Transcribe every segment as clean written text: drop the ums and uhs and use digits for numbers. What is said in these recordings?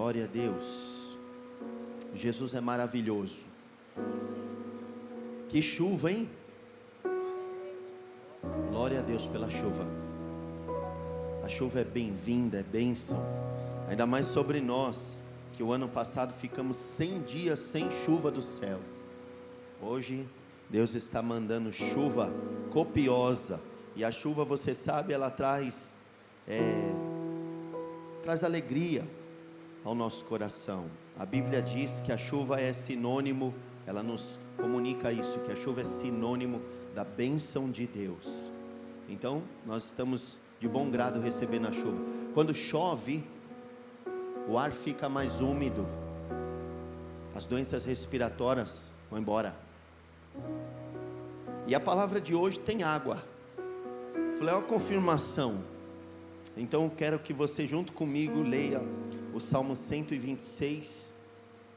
Glória a Deus. Jesus é maravilhoso. Que chuva, hein? Glória a Deus pela chuva. A chuva é bem-vinda, é bênção. Ainda mais sobre nós, que o ano passado ficamos 100 dias sem chuva dos céus. Hoje, Deus está mandando chuva copiosa. E a chuva, você sabe, ela traz alegria ao nosso coração. A Bíblia diz que a chuva é sinônimo, ela nos comunica isso, que a chuva é sinônimo da bênção de Deus. Então, nós estamos de bom grado recebendo a chuva. Quando chove, o ar fica mais úmido, as doenças respiratórias vão embora. E a palavra de hoje tem água. Falei, é uma confirmação. Então quero que você junto comigo leia o Salmo 126.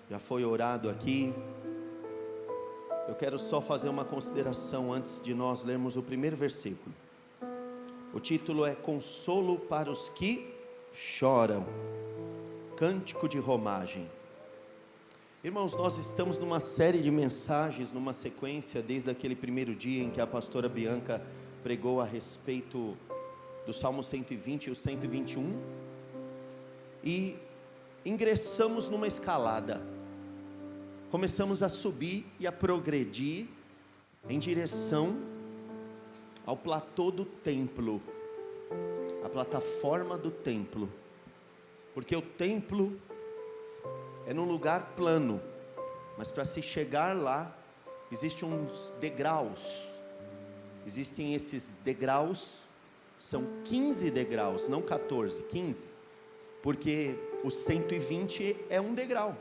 Já foi orado aqui. Eu quero só fazer uma consideração antes de nós lermos o primeiro versículo. O título é Consolo para os que choram. Cântico de romagem. Irmãos, nós estamos numa série de mensagens, numa sequência, desde aquele primeiro dia em que a pastora Bianca pregou a respeito do Salmo 120 e o 121, e ingressamos numa escalada, começamos a subir e a progredir em direção ao platô do templo, a plataforma do templo, porque o templo é num lugar plano, mas para se chegar lá, existem uns degraus. Existem esses degraus, são 15 degraus, não 14, 15, porque o 120 é um degrau.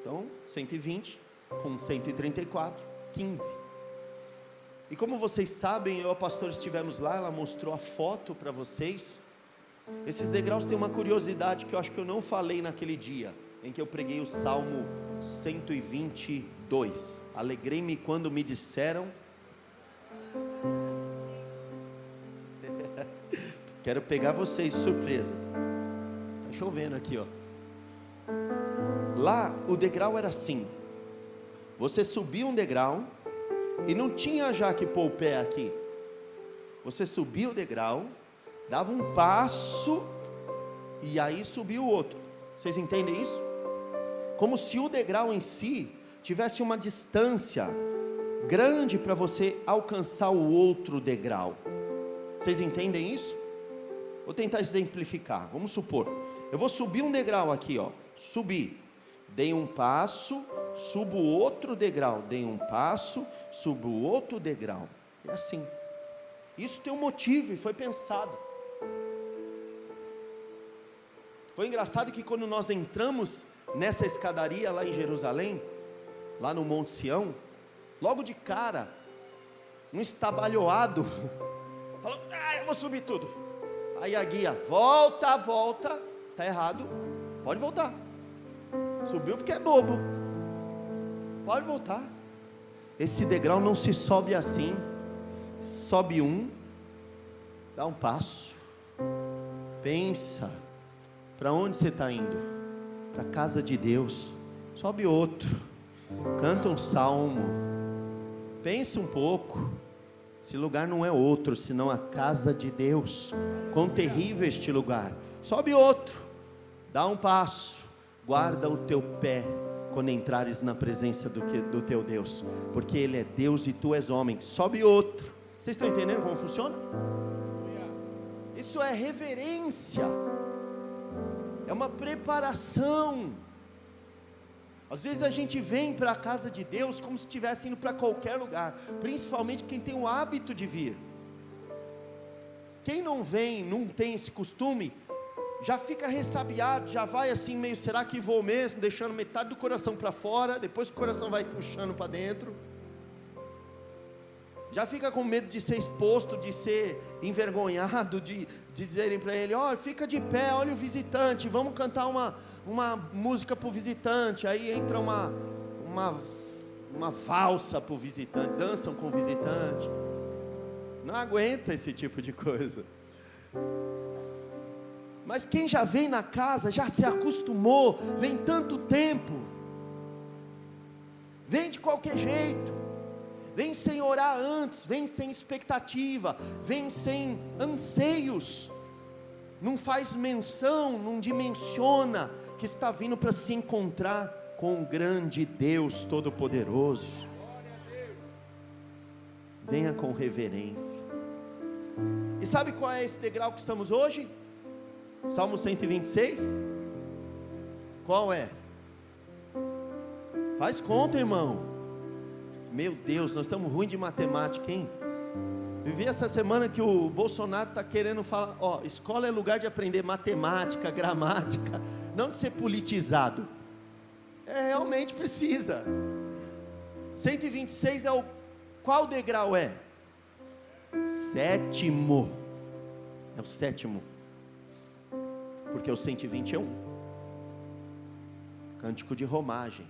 Então, 120 com 134, 15. E como vocês sabem, eu e a pastora estivemos lá, ela mostrou a foto para vocês. Esses degraus têm uma curiosidade que eu acho que eu não falei naquele dia, em que eu preguei o Salmo 122. Alegrei-me quando me disseram. Quero pegar vocês de surpresa. Está chovendo aqui, ó. Lá o degrau era assim. Você subia um degrau e não tinha já que pôr o pé aqui. Você subia o degrau, dava um passo e aí subia o outro. Vocês entendem isso? Como se o degrau em si tivesse uma distância grande para você alcançar o outro degrau. Vocês entendem isso? Vou tentar exemplificar. Vamos supor, eu vou subir um degrau aqui, ó. Subi, dei um passo, subo outro degrau, dei um passo, subo outro degrau. É assim. Isso tem um motivo e foi pensado. Foi engraçado que quando nós entramos nessa escadaria lá em Jerusalém, lá no Monte Sião, logo de cara, um estabalhoado falou, eu vou subir tudo. Aí a guia, volta, está errado, pode voltar. Subiu porque é bobo, pode voltar. Esse degrau não se sobe assim. Sobe um, dá um passo, pensa, para onde você está indo? Para a casa de Deus. Sobe outro, canta um salmo, pensa um pouco. Esse lugar não é outro, senão a casa de Deus. Quão terrível este lugar. Sobe outro, dá um passo, guarda o teu pé quando entrares na presença do teu Deus, porque Ele é Deus e tu és homem. Sobe outro. Vocês estão entendendo como funciona? Isso é reverência, é uma preparação. Às vezes a gente vem para a casa de Deus como se estivesse indo para qualquer lugar, principalmente quem tem o hábito de vir. Quem não vem, não tem esse costume, já fica ressabiado, já vai assim meio, será que vou mesmo, deixando metade do coração para fora, depois o coração vai puxando para dentro. Já fica com medo de ser exposto, de ser envergonhado, de dizerem para ele, fica de pé, olha o visitante, vamos cantar uma música para o visitante. Aí entra uma valsa para o visitante, dançam com o visitante. Não aguenta esse tipo de coisa. Mas quem já vem na casa, já se acostumou, vem tanto tempo, vem de qualquer jeito, vem sem orar antes, vem sem expectativa, vem sem anseios, não faz menção, não dimensiona que está vindo para se encontrar com o grande Deus Todo-Poderoso. Venha com reverência. E sabe qual é esse degrau que estamos hoje? Salmo 126. Qual é? Faz conta, irmão. Meu Deus, nós estamos ruins de matemática, hein? Vivi essa semana que o Bolsonaro está querendo falar, ó, escola é lugar de aprender matemática, gramática, não de ser politizado. Realmente precisa. 126 é o... Qual degrau é? Sétimo. É o sétimo. Porque o 120 é um cântico de romagem.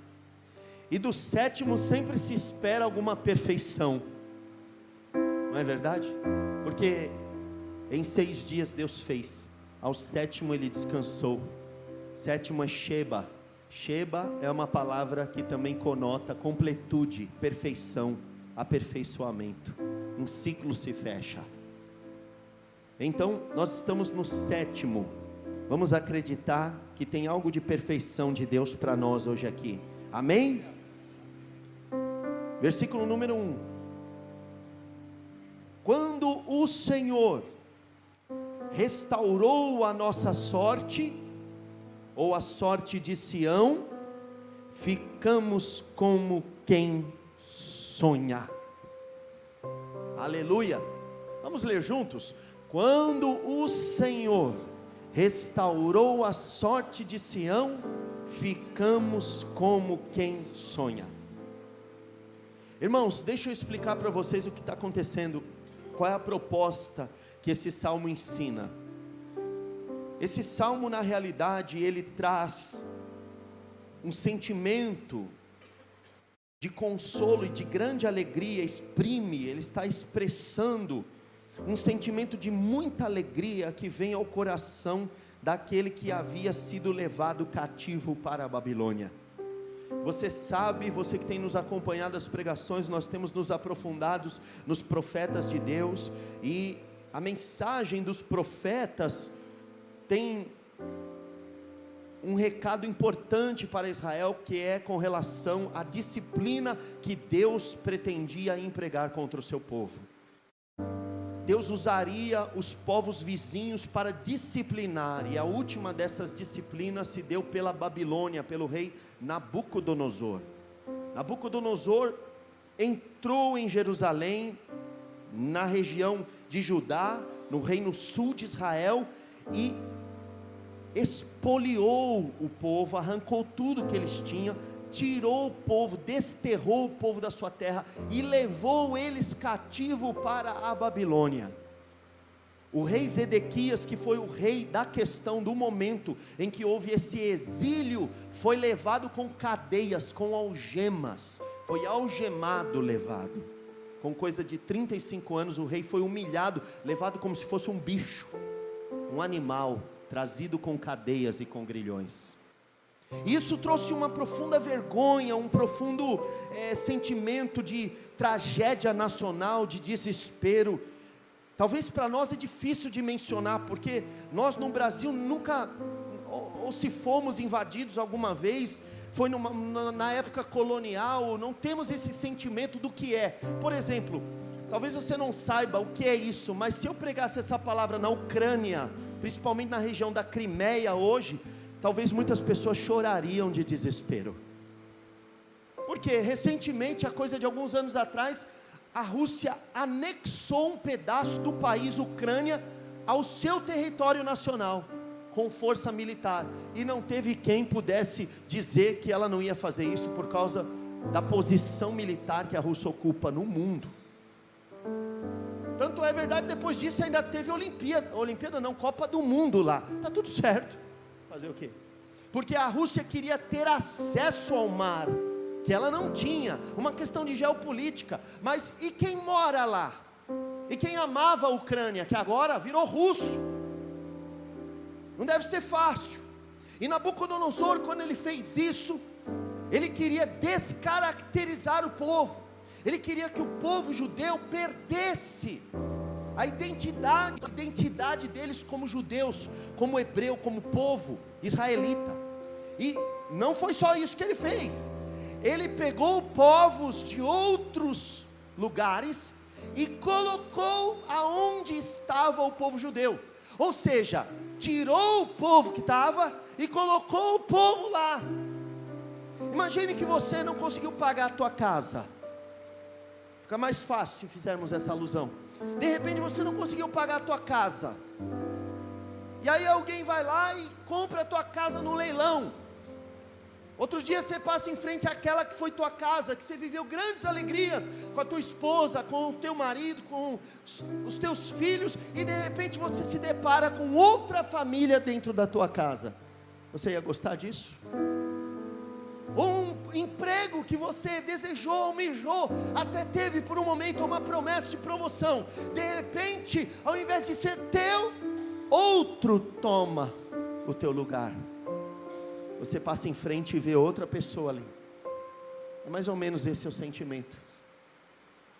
E do sétimo sempre se espera alguma perfeição. Não é verdade? Porque em 6 dias Deus fez, ao sétimo ele descansou. Sétimo é Sheba. Sheba é uma palavra que também conota completude, perfeição, aperfeiçoamento. Um ciclo se fecha. Então nós estamos no sétimo. Vamos acreditar que tem algo de perfeição de Deus para nós hoje aqui. Amém? Versículo número 1. Quando o Senhor restaurou a nossa sorte, ou a sorte de Sião, ficamos como quem sonha. Aleluia. Vamos ler juntos? Quando o Senhor restaurou a sorte de Sião, ficamos como quem sonha. Irmãos, deixa eu explicar para vocês o que está acontecendo. Qual é a proposta que esse salmo ensina? Esse salmo, na realidade, ele traz um sentimento de consolo e de grande alegria, ele está expressando um sentimento de muita alegria que vem ao coração daquele que havia sido levado cativo para a Babilônia. Você sabe, você que tem nos acompanhado as pregações, nós temos nos aprofundados nos profetas de Deus, e a mensagem dos profetas tem um recado importante para Israel, que é com relação à disciplina que Deus pretendia empregar contra o seu povo. Deus usaria os povos vizinhos para disciplinar, e a última dessas disciplinas se deu pela Babilônia, pelo rei Nabucodonosor. Nabucodonosor entrou em Jerusalém, na região de Judá, no reino sul de Israel, e expoliou o povo, arrancou tudo que eles tinham, tirou o povo, desterrou o povo da sua terra e levou eles cativo para a Babilônia. O rei Zedequias, que foi o rei da questão do momento em que houve esse exílio, foi levado com cadeias, com algemas, foi algemado, levado, com coisa de 35 anos, o rei foi humilhado, levado como se fosse um bicho, um animal, trazido com cadeias e com grilhões. Isso trouxe uma profunda vergonha, um profundo sentimento de tragédia nacional, de desespero. Talvez para nós é difícil de mencionar, porque nós no Brasil nunca, ou se fomos invadidos alguma vez, foi na época colonial, não temos esse sentimento do que é. Por exemplo, talvez você não saiba o que é isso, mas se eu pregasse essa palavra na Ucrânia, principalmente na região da Crimeia hoje, talvez muitas pessoas chorariam de desespero. Porque recentemente, a coisa de alguns anos atrás, a Rússia anexou um pedaço do país Ucrânia ao seu território nacional, com força militar, e não teve quem pudesse dizer que ela não ia fazer isso por causa da posição militar que a Rússia ocupa no mundo. Tanto é verdade, depois disso ainda teve Olimpíada não, Copa do Mundo lá, está tudo certo. Fazer o quê? Porque a Rússia queria ter acesso ao mar, que ela não tinha, uma questão de geopolítica. Mas e quem mora lá? E quem amava a Ucrânia, que agora virou russo? Não deve ser fácil. E Nabucodonosor, quando ele fez isso, ele queria descaracterizar o povo. Ele queria que o povo judeu perdesse a identidade deles como judeus, como hebreu, como povo israelita. E não foi só isso que ele fez. Ele pegou povos de outros lugares e colocou aonde estava o povo judeu. Ou seja, tirou o povo que estava e colocou o povo lá. Imagine que você não conseguiu pagar a tua casa. Fica mais fácil se fizermos essa alusão. De repente você não conseguiu pagar a tua casa. E aí alguém vai lá e compra a tua casa no leilão. Outro dia você passa em frente àquela que foi tua casa, que você viveu grandes alegrias com a tua esposa, com o teu marido, com os teus filhos, e de repente você se depara com outra família dentro da tua casa. Você ia gostar disso? Ou um emprego que você desejou, almejou, até teve por um momento uma promessa de promoção. De repente, ao invés de ser teu, outro toma o teu lugar. Você passa em frente e vê outra pessoa ali. É mais ou menos esse o sentimento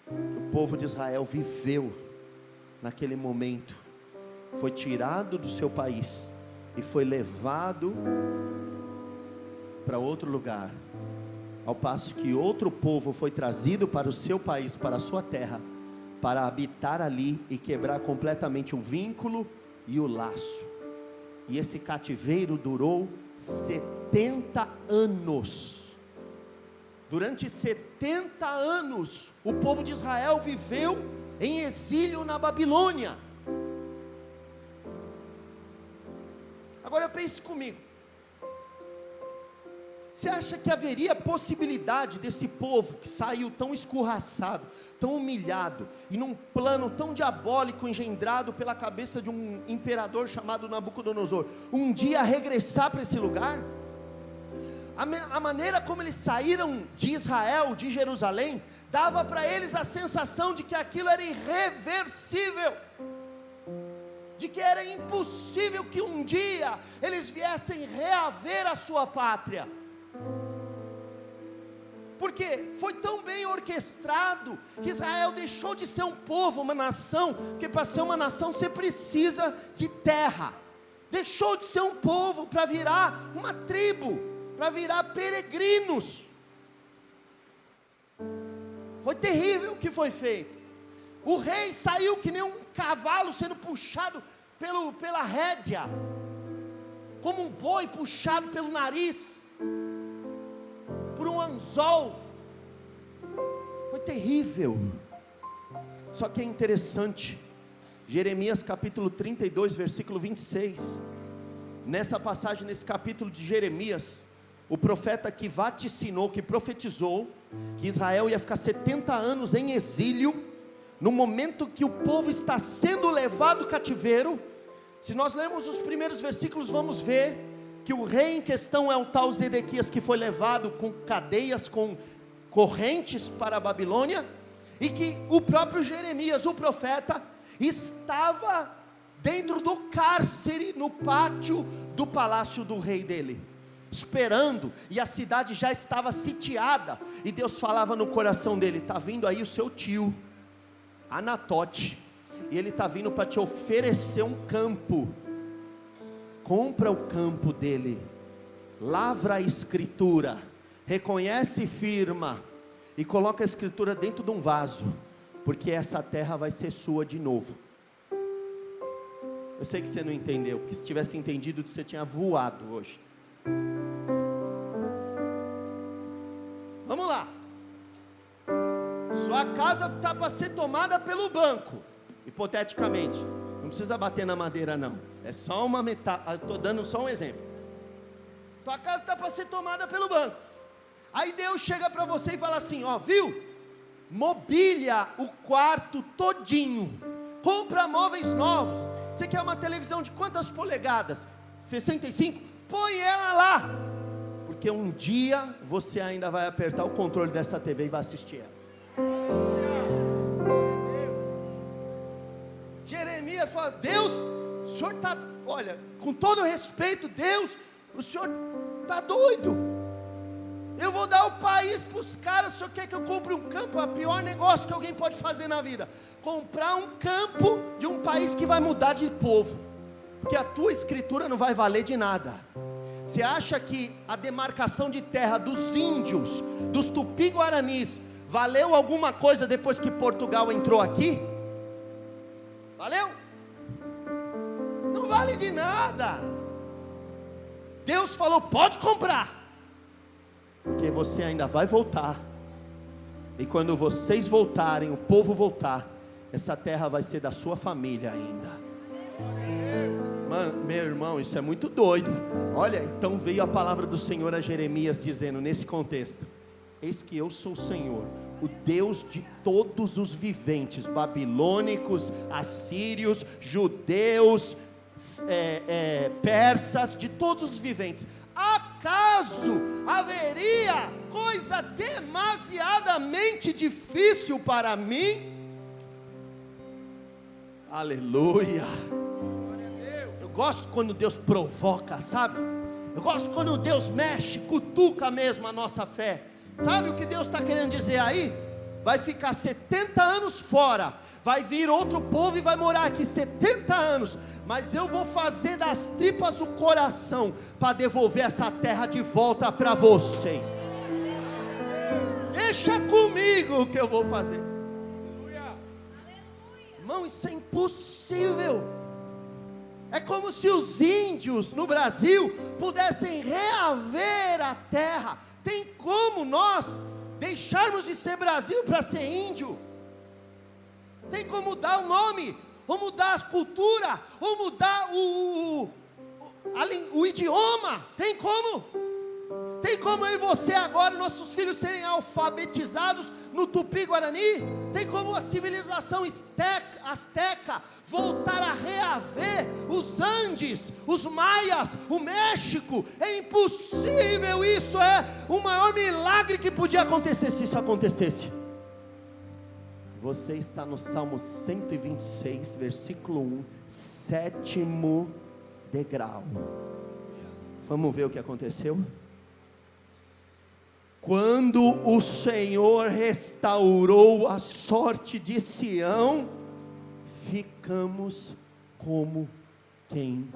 que o povo de Israel viveu naquele momento. Foi tirado do seu país e foi levado para outro lugar, ao passo que outro povo foi trazido para o seu país, para a sua terra, para habitar ali e quebrar completamente o vínculo e o laço. E esse cativeiro durou 70 anos. Durante 70 anos, o povo de Israel viveu em exílio na Babilônia. Agora pense comigo. Você acha que haveria possibilidade desse povo que saiu tão escorraçado, tão humilhado, e num plano tão diabólico engendrado pela cabeça de um imperador chamado Nabucodonosor, um dia regressar para esse lugar? A maneira como eles saíram de Israel, de Jerusalém, dava para eles a sensação de que aquilo era irreversível, de que era impossível que um dia eles viessem reaver a sua pátria. Porque foi tão bem orquestrado que Israel deixou de ser um povo, uma nação, porque para ser uma nação você precisa de terra. Deixou de ser um povo para virar uma tribo, para virar peregrinos. Foi terrível o que foi feito. O rei saiu que nem um cavalo sendo puxado pela rédea, como um boi puxado pelo nariz, por um anzol. Foi terrível. Só que é interessante, Jeremias capítulo 32, versículo 26, nessa passagem, nesse capítulo de Jeremias, o profeta que vaticinou, que profetizou, que Israel ia ficar 70 anos em exílio, no momento que o povo está sendo levado cativeiro. Se nós lermos os primeiros versículos, vamos ver que o rei em questão é o tal Zedequias, que foi levado com cadeias, com correntes para a Babilônia, e que o próprio Jeremias, o profeta, estava dentro do cárcere, no pátio do palácio do rei dele, esperando, e a cidade já estava sitiada, e Deus falava no coração dele: está vindo aí o seu tio, Anatote, e ele está vindo para te oferecer um campo. Compra o campo dele, lavra a escritura, reconhece e firma, e coloca a escritura dentro de um vaso, porque essa terra vai ser sua de novo. Eu sei que você não entendeu, porque se tivesse entendido, você tinha voado hoje. Vamos lá. Sua casa está para ser tomada pelo banco, hipoteticamente. Não precisa bater na madeira não, é só uma metáfora, estou dando só um exemplo. Tua casa está para ser tomada pelo banco. Aí Deus chega para você e fala assim: ó, viu? Mobília o quarto todinho, compra móveis novos. Você quer uma televisão de quantas polegadas? 65? Põe ela lá, porque um dia você ainda vai apertar o controle dessa TV e vai assistir ela. Jeremias fala: Deus, o senhor está olha, com todo respeito, Deus, o senhor está doido. Eu vou dar o país para os caras, o senhor quer que eu compre um campo? É o pior negócio que alguém pode fazer na vida, comprar um campo de um país que vai mudar de povo, porque a tua escritura não vai valer de nada. Você acha que a demarcação de terra dos índios, dos tupi-guaranis, valeu alguma coisa depois que Portugal entrou aqui? Valeu? Não vale de nada. Deus falou, pode comprar, porque você ainda vai voltar, e quando vocês voltarem, o povo voltar, essa terra vai ser da sua família ainda. Mano, meu irmão, isso é muito doido. Olha, então veio a palavra do Senhor a Jeremias dizendo, nesse contexto: eis que eu sou o Senhor, o Deus de todos os viventes, babilônicos, assírios, judeus, persas, de todos os viventes. Acaso haveria coisa demasiadamente difícil para mim? Aleluia. Eu gosto quando Deus provoca, sabe? Eu gosto quando Deus mexe, cutuca mesmo a nossa fé. Sabe o que Deus está querendo dizer aí? Vai ficar 70 anos fora, vai vir outro povo e vai morar aqui 70 anos, mas eu vou fazer das tripas o coração, para devolver essa terra de volta para vocês. Deixa comigo o que eu vou fazer. Irmão, isso é impossível. É como se os índios no Brasil pudessem reaver a terra. Tem como nós deixarmos de ser Brasil para ser índio? Tem como mudar o nome, ou mudar a cultura, ou mudar o idioma? Tem como? Tem como eu e você agora, nossos filhos serem alfabetizados no Tupi-Guarani? Tem como a civilização asteca voltar a reaver os Andes, os Maias, o México? É impossível, isso é o maior milagre que podia acontecer se isso acontecesse. Você está no Salmo 126, versículo 1, 7º degrau. Vamos ver o que aconteceu? Quando o Senhor restaurou a sorte de Sião, ficamos como quem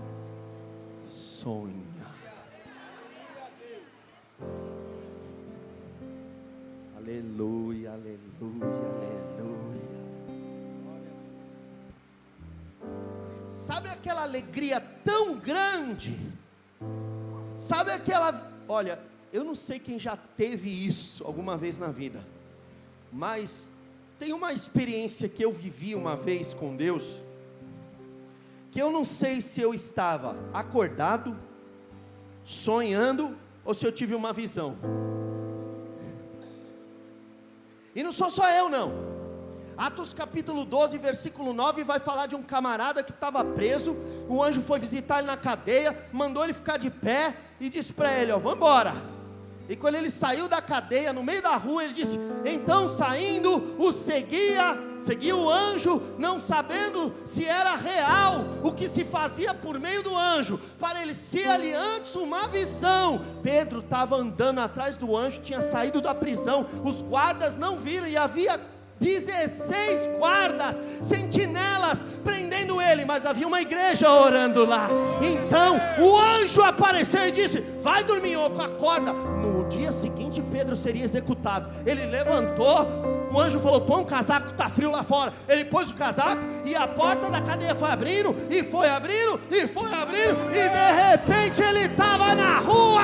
sonha. Aleluia, aleluia, aleluia. Sabe aquela alegria tão grande? Sabe aquela, olha, eu não sei quem já teve isso alguma vez na vida, mas tem uma experiência que eu vivi uma vez com Deus, que eu não sei se eu estava acordado, sonhando, ou se eu tive uma visão. E não sou só eu não. Atos capítulo 12, versículo 9, vai falar de um camarada que estava preso. O anjo foi visitar ele na cadeia, mandou ele ficar de pé e disse para ele, vamos embora. E quando ele saiu da cadeia, no meio da rua, ele disse, então saindo, o seguia o anjo, não sabendo se era real o que se fazia por meio do anjo. Para ele ser ali antes uma visão. Pedro estava andando atrás do anjo, tinha saído da prisão, os guardas não viram, e havia 16 guardas, sentinelas, prendendo ele, mas havia uma igreja orando lá. Então o anjo apareceu e disse, vai dormir, acorda. No dia seguinte Pedro seria executado. Ele levantou, o anjo falou, põe um casaco, está frio lá fora. Ele pôs o casaco e a porta da cadeia foi abrindo, e foi abrindo, e foi abrindo, e de repente ele estava na rua.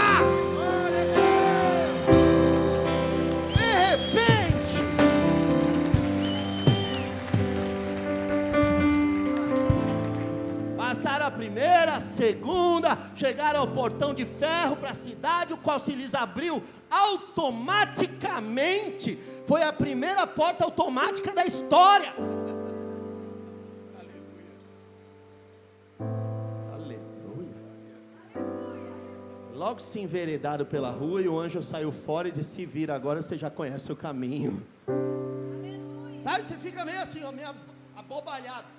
Passaram a primeira, a segunda, chegaram ao portão de ferro para a cidade, o qual se lhes abriu automaticamente. Foi a primeira porta automática da história. Aleluia. Logo se enveredaram pela rua e o anjo saiu fora e disse, se vira, agora você já conhece o caminho. Sabe, você fica meio assim, meio abobalhado.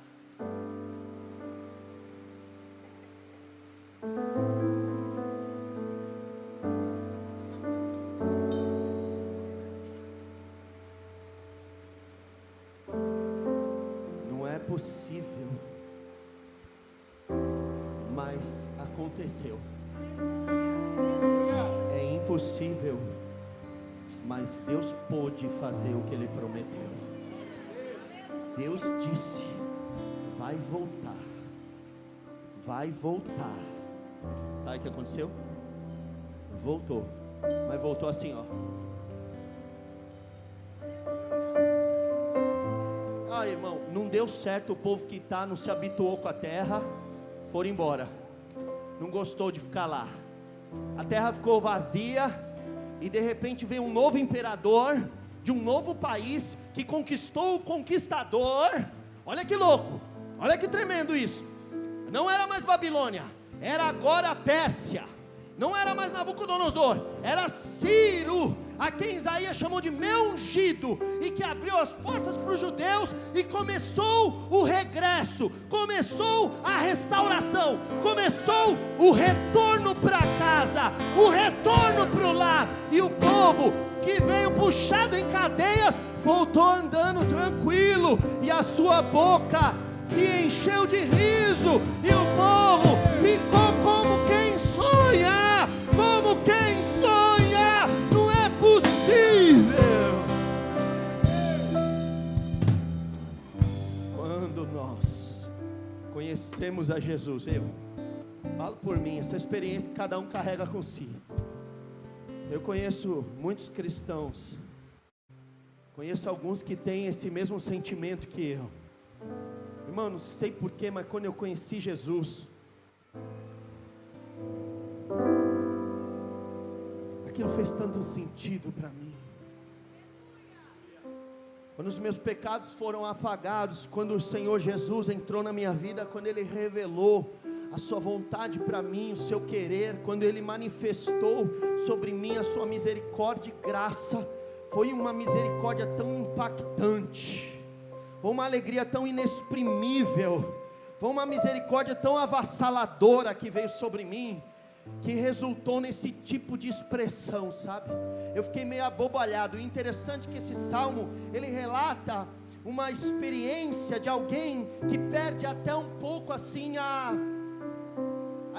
Não é possível, mas aconteceu. É impossível, mas Deus pôde fazer o que Ele prometeu. Deus disse: vai voltar, vai voltar. Sabe o que aconteceu? Voltou, mas voltou assim, ó. Ah, irmão, não deu certo. O povo que está não se habituou com a terra, foram embora, não gostou de ficar lá. A terra ficou vazia, e de repente veio um novo imperador de um novo país, que conquistou o conquistador. Olha que louco, olha que tremendo isso. Não era mais Babilônia, era agora a Pérsia. Não era mais Nabucodonosor, era Ciro, a quem Isaías chamou de meu ungido, e que abriu as portas para os judeus, e começou o regresso, começou a restauração, começou o retorno para casa, o retorno para o lar, e o povo que veio puxado em cadeias, voltou andando tranquilo, e a sua boca se encheu de riso, e o povo ficou como quem sonha, como quem sonha. Não é possível. Quando nós conhecemos a Jesus, eu falo por mim, essa experiência que cada um carrega com si. Eu conheço muitos cristãos, conheço alguns que têm esse mesmo sentimento que eu. Irmão, não sei porquê, mas quando eu conheci Jesus, aquilo fez tanto sentido para mim. Quando os meus pecados foram apagados, quando o Senhor Jesus entrou na minha vida, quando Ele revelou a sua vontade para mim, o seu querer, quando Ele manifestou sobre mim a sua misericórdia e graça, foi uma misericórdia tão impactante, foi uma alegria tão inexprimível, foi uma misericórdia tão avassaladora que veio sobre mim, que resultou nesse tipo de expressão, sabe? Eu fiquei meio abobalhado. E interessante que esse salmo, ele relata uma experiência de alguém que perde até um pouco assim a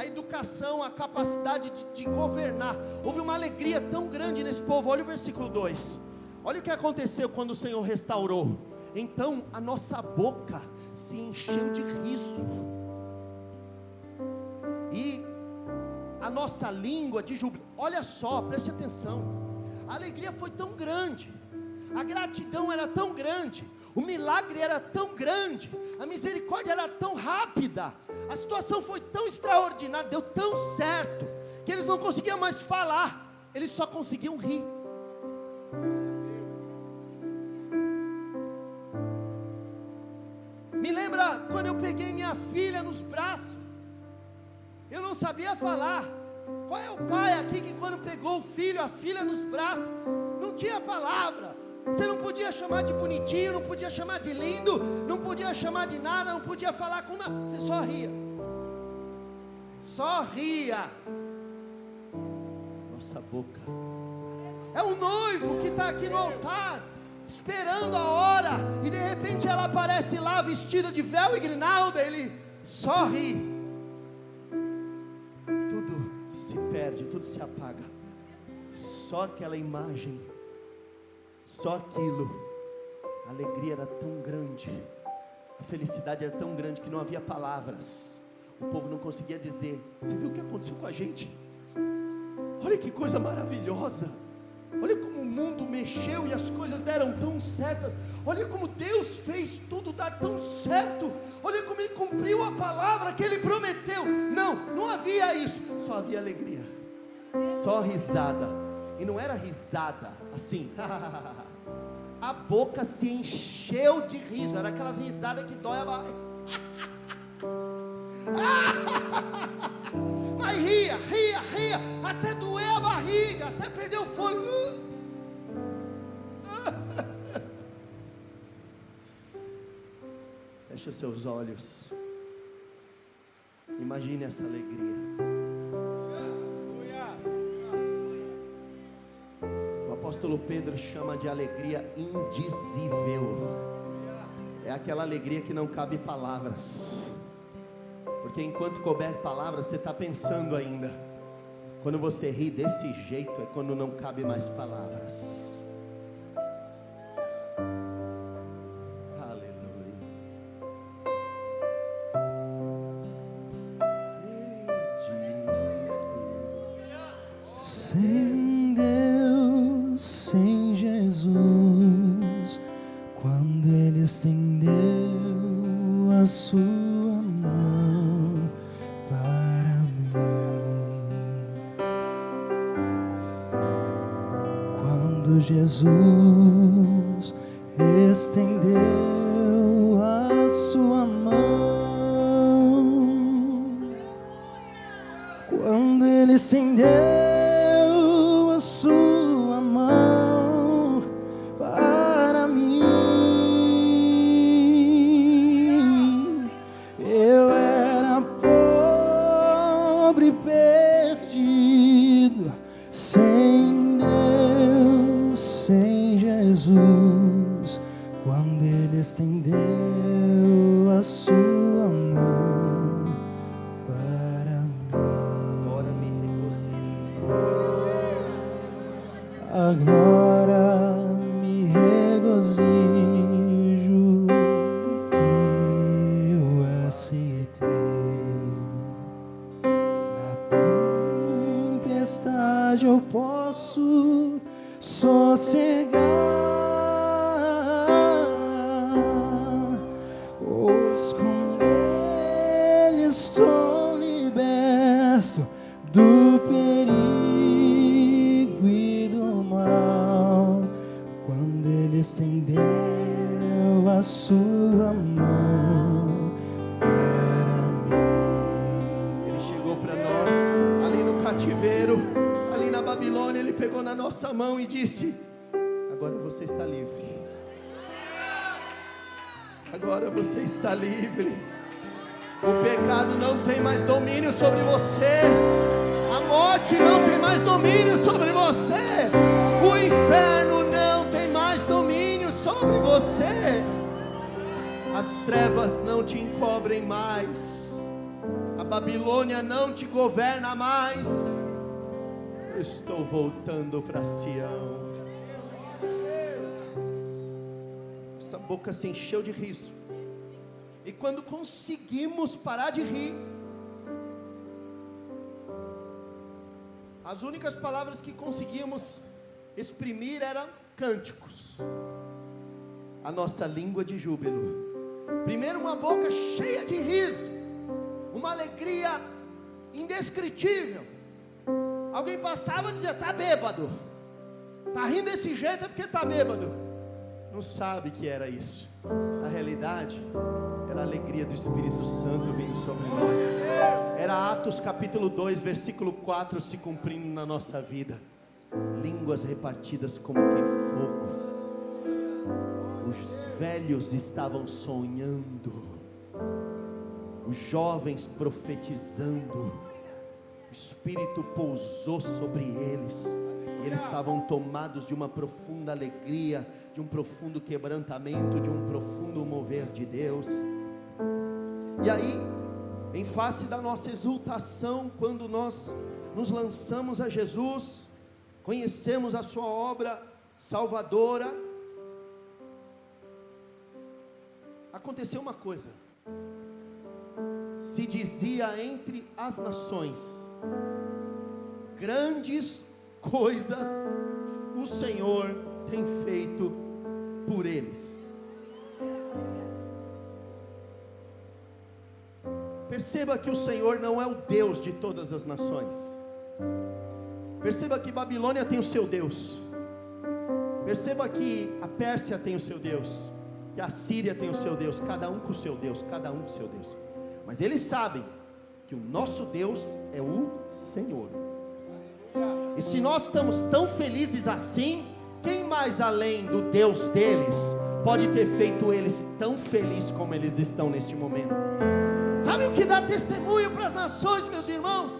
educação, a capacidade de governar. Houve uma alegria tão grande nesse povo. Olha o versículo 2, olha o que aconteceu quando o Senhor restaurou. Então a nossa boca se encheu de riso, e a nossa língua de júbilo. Olha só, preste atenção, a alegria foi tão grande, a gratidão era tão grande, o milagre era tão grande, a misericórdia era tão rápida, a situação foi tão extraordinária, deu tão certo, que eles não conseguiam mais falar, eles só conseguiam rir. Me lembra quando eu peguei minha filha nos braços, eu não sabia falar. Qual é o pai aqui que quando pegou o filho, a filha nos braços, não tinha palavra, você não podia chamar de bonitinho, não podia chamar de lindo, não podia chamar de nada, não podia falar com nada, você só ria, só ria. Nossa boca, é o noivo que está aqui no altar, esperando a hora, e de repente ela aparece lá vestida de véu e grinalda, ele só ri. Tudo se perde, tudo se apaga, só aquela imagem, só aquilo. A alegria era tão grande, a felicidade era tão grande que não havia palavras, o povo não conseguia dizer. Você viu o que aconteceu com a gente? Olha que coisa maravilhosa, olha como o mundo mexeu e as coisas deram tão certas, olha como Deus fez tudo dar tão certo, olha como Ele cumpriu a palavra que Ele prometeu. Não havia isso, só havia alegria, só risada, e não era risada assim, a boca se encheu de riso, era aquelas risadas que dói a barriga, mas ria, até doer a barriga, até perder o fôlego. Feche os seus olhos. Imagine essa alegria. O apóstolo Pedro chama de alegria indizível. É aquela alegria que não cabe palavras. Porque enquanto couber palavras, você está pensando ainda. Quando você ri desse jeito, é quando não cabe mais palavras. Aleluia. Sem Deus, sem Jesus, quando Ele estendeu a sua mão para mim, quando Jesus estendeu a sua mão, quando Ele estendeu a sua mão para mim, eu era pobre e perdido, sem Deus, sem Jesus, quando Ele estendeu a sua mão para mim. Agora me regozijo. Agora me regozijo que eu aceitei. Na tempestade eu posso sossegar, pois com Ele estou liberto do perigo e do mal, quando Ele estendeu a sua mão para mim. Ele chegou para nós, ali no cativeiro, ali na Babilônia. Ele pegou na nossa mão e disse: agora você está livre. Agora você está livre. O pecado não tem mais domínio sobre você. A morte não tem mais domínio sobre você. O inferno não tem mais domínio sobre você. As trevas não te encobrem mais. A Babilônia não te governa mais. Eu estou voltando para Sião. Essa boca se encheu de riso. E quando conseguimos parar de rir, as únicas palavras que conseguíamos exprimir eram cânticos. A nossa língua de júbilo. Primeiro uma boca cheia de riso, uma alegria indescritível. Alguém passava e dizia: está bêbado. Está rindo desse jeito é porque está bêbado. Não sabe que era isso. Na realidade, era a alegria do Espírito Santo vindo sobre nós. Era Atos capítulo 2, versículo 4 se cumprindo na nossa vida. Línguas repartidas como que fogo. Os velhos estavam sonhando, os jovens profetizando. O Espírito pousou sobre eles. E eles estavam tomados de uma profunda alegria, de um profundo quebrantamento, de um profundo mover de Deus. E aí, em face da nossa exultação, quando nós nos lançamos a Jesus, conhecemos a sua obra salvadora, aconteceu uma coisa. Se dizia entre as nações: grandes coisas o Senhor tem feito por eles. Perceba que o Senhor não é o Deus de todas as nações. Perceba que Babilônia tem o seu Deus. Perceba que a Pérsia tem o seu Deus, que a Síria tem o seu Deus, cada um com o seu Deus, cada um com o seu Deus. Mas eles sabem que o nosso Deus é o Senhor. E se nós estamos tão felizes assim, quem mais além do Deus deles pode ter feito eles tão felizes como eles estão neste momento? Sabe o que dá testemunho para as nações, meus irmãos?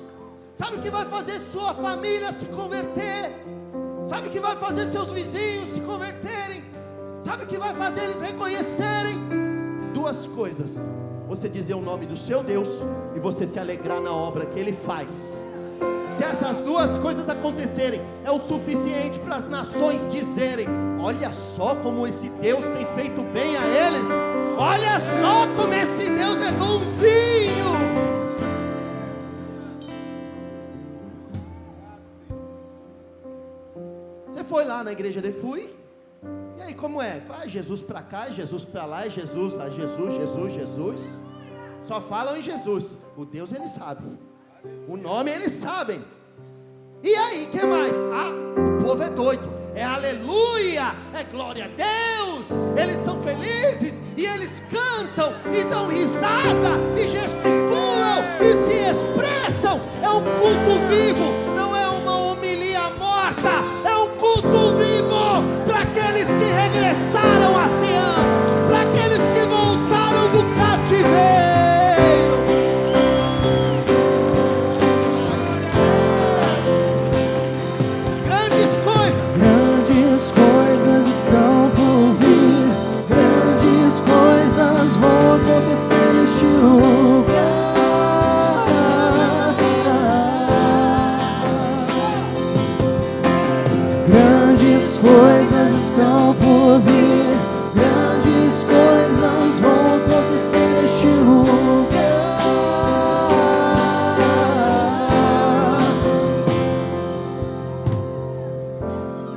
Sabe o que vai fazer sua família se converter? Sabe o que vai fazer seus vizinhos se converterem? Sabe o que vai fazer eles reconhecerem? Duas coisas: você dizer o nome do seu Deus e você se alegrar na obra que Ele faz. Se essas duas coisas acontecerem, é o suficiente para as nações dizerem: olha só como esse Deus tem feito bem a eles, olha só como esse Deus é bonzinho. Você foi lá na igreja de Fui, e aí como é? Vai Jesus para cá, Jesus para lá, Jesus, Jesus. Só falam em Jesus. O Deus eles sabem, o nome eles sabem. E aí, que mais? O povo é doido, é aleluia, é glória a Deus. Eles são felizes, e eles cantam, e dão risada, e gesticulam, e se expressam. É um culto vivo, não é uma homilia morta. É um culto vivo para aqueles que regressaram a Sião, para aqueles que voltaram do cativeiro. Coisas estão por vir, grandes coisas vão acontecer neste lugar.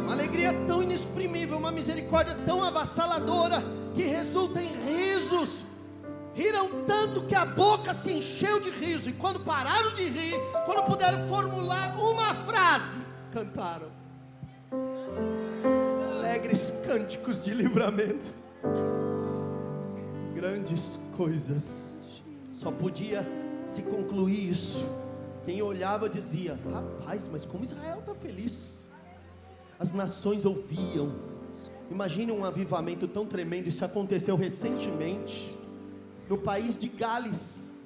Uma alegria tão inexprimível, uma misericórdia tão avassaladora, que resulta em risos. Riram tanto que a boca se encheu de riso, e quando pararam de rir, quando puderam formular uma frase, cantaram alegres cânticos de livramento. Grandes coisas. Só podia se concluir isso quem olhava dizia: rapaz, mas como Israel está feliz. As nações ouviam. Imagine um avivamento tão tremendo. Isso aconteceu recentemente no país de Gales.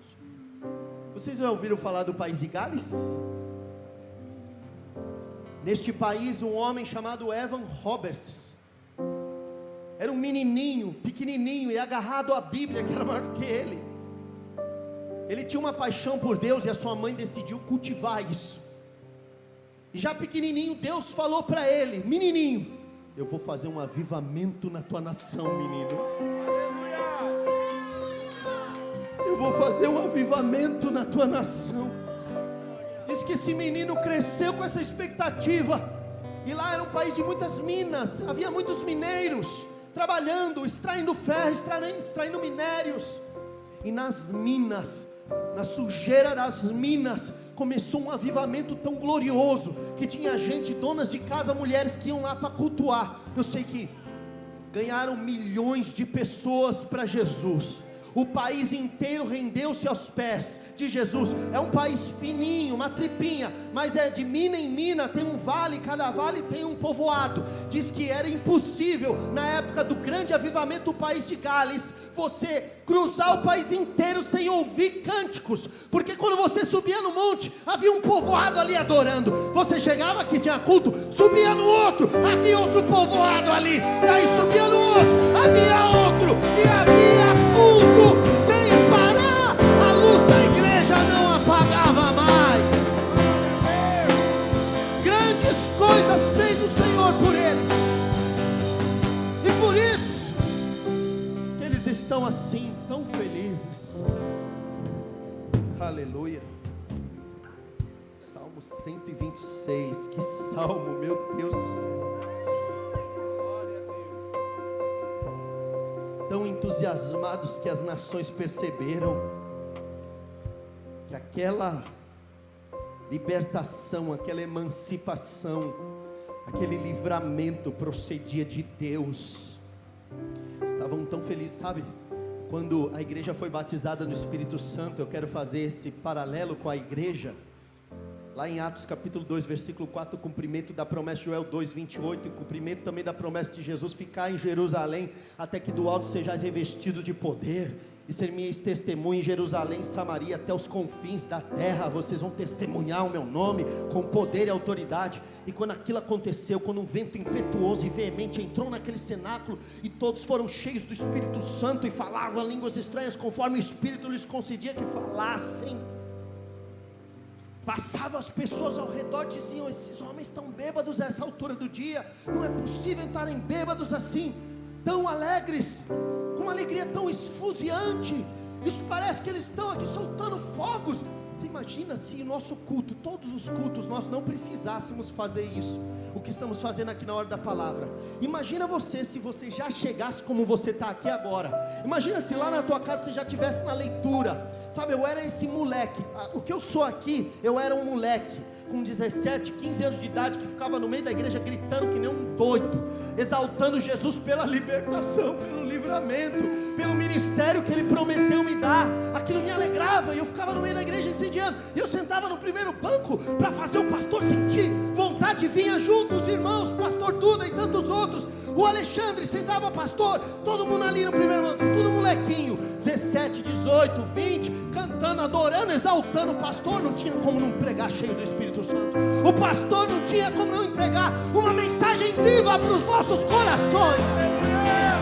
Vocês já ouviram falar do país de Gales? Neste país, um homem chamado Evan Roberts era um menininho, pequenininho, e agarrado à Bíblia, que era maior do que ele. Ele tinha uma paixão por Deus, e a sua mãe decidiu cultivar isso. E já pequenininho, Deus falou para ele: menininho, eu vou fazer um avivamento na tua nação, menino. Eu vou fazer um avivamento na tua nação. Diz que esse menino cresceu com essa expectativa. E lá era um país de muitas minas. Havia muitos mineiros trabalhando, extraindo ferro, extraindo minérios. E nas minas, na sujeira das minas, começou um avivamento tão glorioso, que tinha gente, donas de casa, mulheres que iam lá para cultuar. Eu sei que ganharam milhões de pessoas para Jesus. O país inteiro rendeu-se aos pés de Jesus. É um país fininho, uma tripinha, mas é de mina em mina, tem um vale, cada vale tem um povoado. Diz que era impossível, na época do grande avivamento do país de Gales, você cruzar o país inteiro sem ouvir cânticos, porque quando você subia no monte, havia um povoado ali adorando. Você chegava aqui, tinha culto, subia no outro, havia outro povoado ali, e aí subia no outro, havia outro, e havia culto sem parar. A luz da igreja não apagava mais. Grandes coisas fez o Senhor por eles, e por isso que eles estão assim, tão felizes. Aleluia. Salmo 126, que salmo, meu Deus do céu. Tão entusiasmados que as nações perceberam que aquela libertação, aquela emancipação, aquele livramento procedia de Deus. Estavam tão felizes, sabe? Quando a igreja foi batizada no Espírito Santo, eu quero fazer esse paralelo com a igreja. Lá em Atos capítulo 2, versículo 4, o cumprimento da promessa de Joel 2, 28, o cumprimento também da promessa de Jesus ficar em Jerusalém, até que do alto sejais revestidos de poder. e sereis testemunha em Jerusalém, Samaria, até os confins da terra. Vocês vão testemunhar o meu nome com poder e autoridade. E quando aquilo aconteceu, quando um vento impetuoso e veemente entrou naquele cenáculo, e todos foram cheios do Espírito Santo e falavam línguas estranhas, conforme o Espírito lhes concedia que falassem. Passavam as pessoas ao redor e diziam: esses homens estão bêbados a essa altura do dia, não é possível estarem bêbados assim, tão alegres, com uma alegria tão esfuziante. Isso parece que eles estão aqui soltando fogos. Você imagina se o nosso culto, todos os cultos, nós não precisássemos fazer isso, o que estamos fazendo aqui na hora da palavra. Imagina você, se você já chegasse como você está aqui agora. Imagina se lá na tua casa você já estivesse na leitura. Sabe, eu era esse moleque, o que eu sou aqui, eu era um moleque com 17, 15 anos de idade, que ficava no meio da igreja gritando que nem um doido, exaltando Jesus pela libertação, pelo livramento, pelo ministério que Ele prometeu me dar. Aquilo me alegrava, e eu ficava no meio da igreja incendiando, e eu sentava no primeiro banco, para fazer o pastor sentir vontade, vinha junto os irmãos, pastor Duda e tantos outros, o Alexandre, sentava pastor, todo mundo ali no primeiro banco, tudo molequinho, 17, 18, 20, cantando, adorando, exaltando o pastor. Não tinha como não pregar cheio do Espírito Santo. O pastor não tinha como não entregar uma mensagem viva para os nossos corações.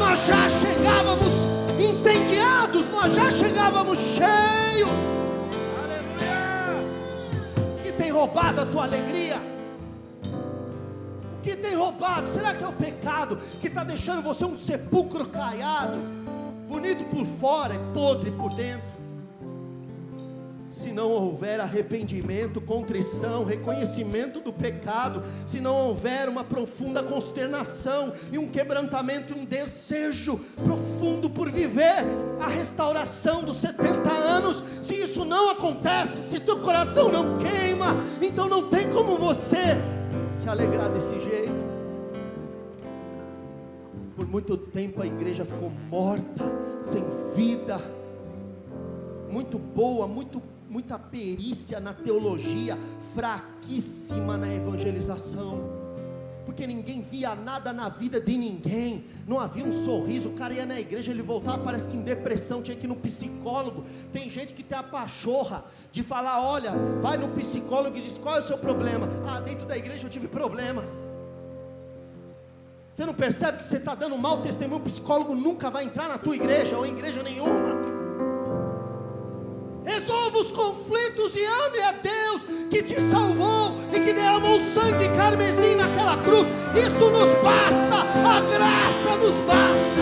Nós já chegávamos incendiados, nós já chegávamos cheios. O que tem roubado a tua alegria? O que tem roubado? Será que é o pecado que está deixando você um sepulcro caiado, bonito por fora e podre por dentro? Se não houver arrependimento, contrição, reconhecimento do pecado, se não houver uma profunda consternação e um quebrantamento, um desejo profundo por viver a restauração dos 70 anos, se isso não acontece, se teu coração não queima, então não tem como você se alegrar desse jeito. Por muito tempo a igreja ficou morta, sem vida, muito boa, muita perícia na teologia, fraquíssima na evangelização, porque ninguém via nada na vida de ninguém, não havia um sorriso. O cara ia na igreja, ele voltava, parece que em depressão, tinha que ir no psicólogo. Tem gente que tem a pachorra de falar: olha, vai no psicólogo e diz: qual é o seu problema? Ah, dentro da igreja eu tive problema. Você não percebe que você está dando um mau testemunho? O psicólogo nunca vai entrar na tua igreja, ou em igreja nenhuma. Resolva os conflitos e ame a Deus que te salvou e que derramou sangue carmesim naquela cruz. Isso nos basta, a graça nos basta.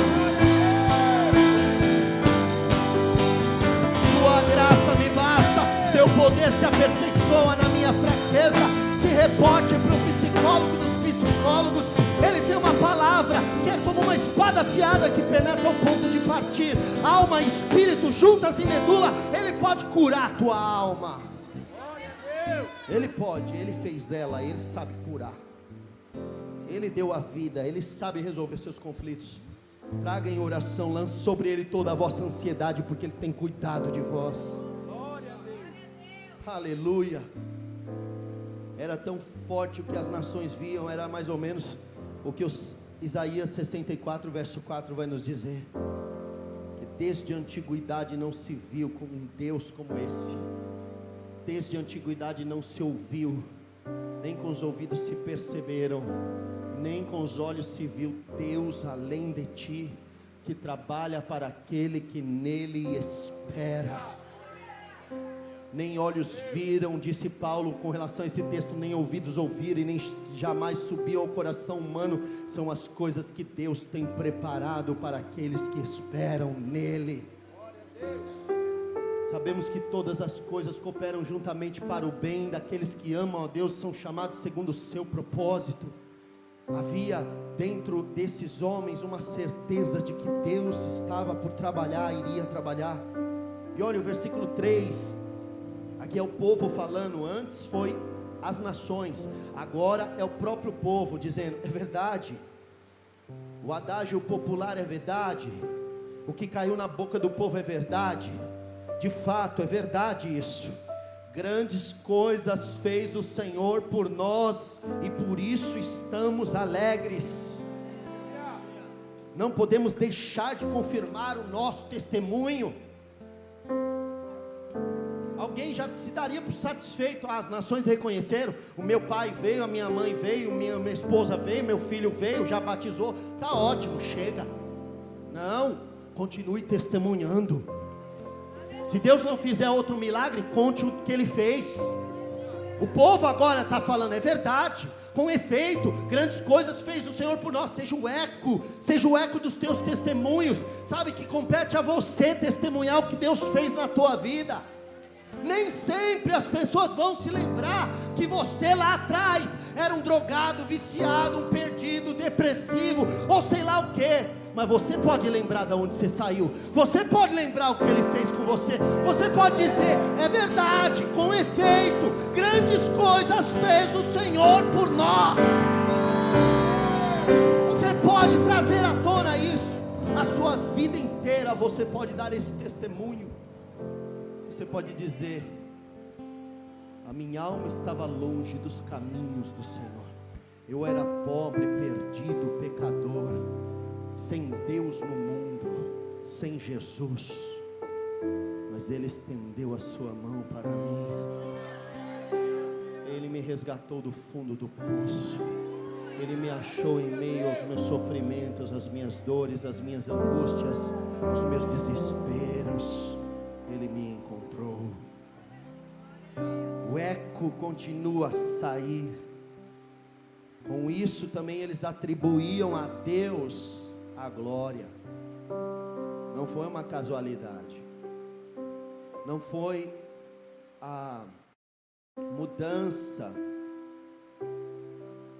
Tua graça me basta, teu poder se aperfeiçoa na minha fraqueza. Se reporte para o psicólogo dos psicólogos. Ele tem uma palavra que é como uma espada afiada que penetra ao ponto de partir alma e espírito, juntas em medula. Ele pode curar a tua alma. Ele pode, Ele fez ela, Ele sabe curar. Ele deu a vida, Ele sabe resolver seus conflitos. Traga em oração, lance sobre Ele toda a vossa ansiedade, porque Ele tem cuidado de vós. Aleluia. Era tão forte o que as nações viam, era mais ou menos o que Isaías 64 verso 4 vai nos dizer, que desde a antiguidade não se viu com um Deus como esse, desde a antiguidade não se ouviu, nem com os ouvidos se perceberam, nem com os olhos se viu Deus além de ti, que trabalha para aquele que nele espera. Nem olhos viram, disse Paulo com relação a esse texto, nem ouvidos ouviram e nem jamais subiu ao coração humano, são as coisas que Deus tem preparado para aqueles que esperam nele. Sabemos que todas as coisas cooperam juntamente para o bem daqueles que amam a Deus, são chamados segundo o seu propósito. Havia dentro desses homens uma certeza de que Deus estava por trabalhar, iria trabalhar. E olha o versículo 3, aqui é o povo falando. Antes foi as nações, agora é o próprio povo dizendo: é verdade, o adágio popular é verdade, o que caiu na boca do povo é verdade, de fato é verdade isso. Grandes coisas fez o Senhor por nós e por isso estamos alegres. Não podemos deixar de confirmar o nosso testemunho. alguém já se daria por satisfeito. As nações reconheceram, o meu pai veio, a minha mãe veio, minha esposa veio, meu filho veio, já batizou, está ótimo, chega. Não, continue testemunhando. Se Deus não fizer outro milagre, conte o que Ele fez. O povo agora está falando, é verdade, com efeito, grandes coisas fez o Senhor por nós. Seja o eco dos teus testemunhos. Sabe que compete a você testemunhar o que Deus fez na tua vida. Nem sempre as pessoas vão se lembrar que você lá atrás era um drogado, viciado, um perdido, depressivo, ou sei lá o que. Mas você pode lembrar de onde você saiu. Você pode lembrar o que Ele fez com você. Você pode dizer, é verdade, com efeito, grandes coisas fez o Senhor por nós. Você pode trazer à tona isso. A sua vida inteira você pode dar esse testemunho. Você pode dizer, a minha alma estava longe dos caminhos do Senhor. Eu era pobre, perdido, pecador, sem Deus no mundo, sem Jesus, mas Ele estendeu a sua mão para mim. Ele me resgatou do fundo do poço. Ele me achou em meio aos meus sofrimentos, às minhas dores, às minhas angústias, aos meus desesperos. Ele me encontrou. O eco continua a sair. Com isso também eles atribuíam a Deus a glória. Não foi uma casualidade. Não foi a mudança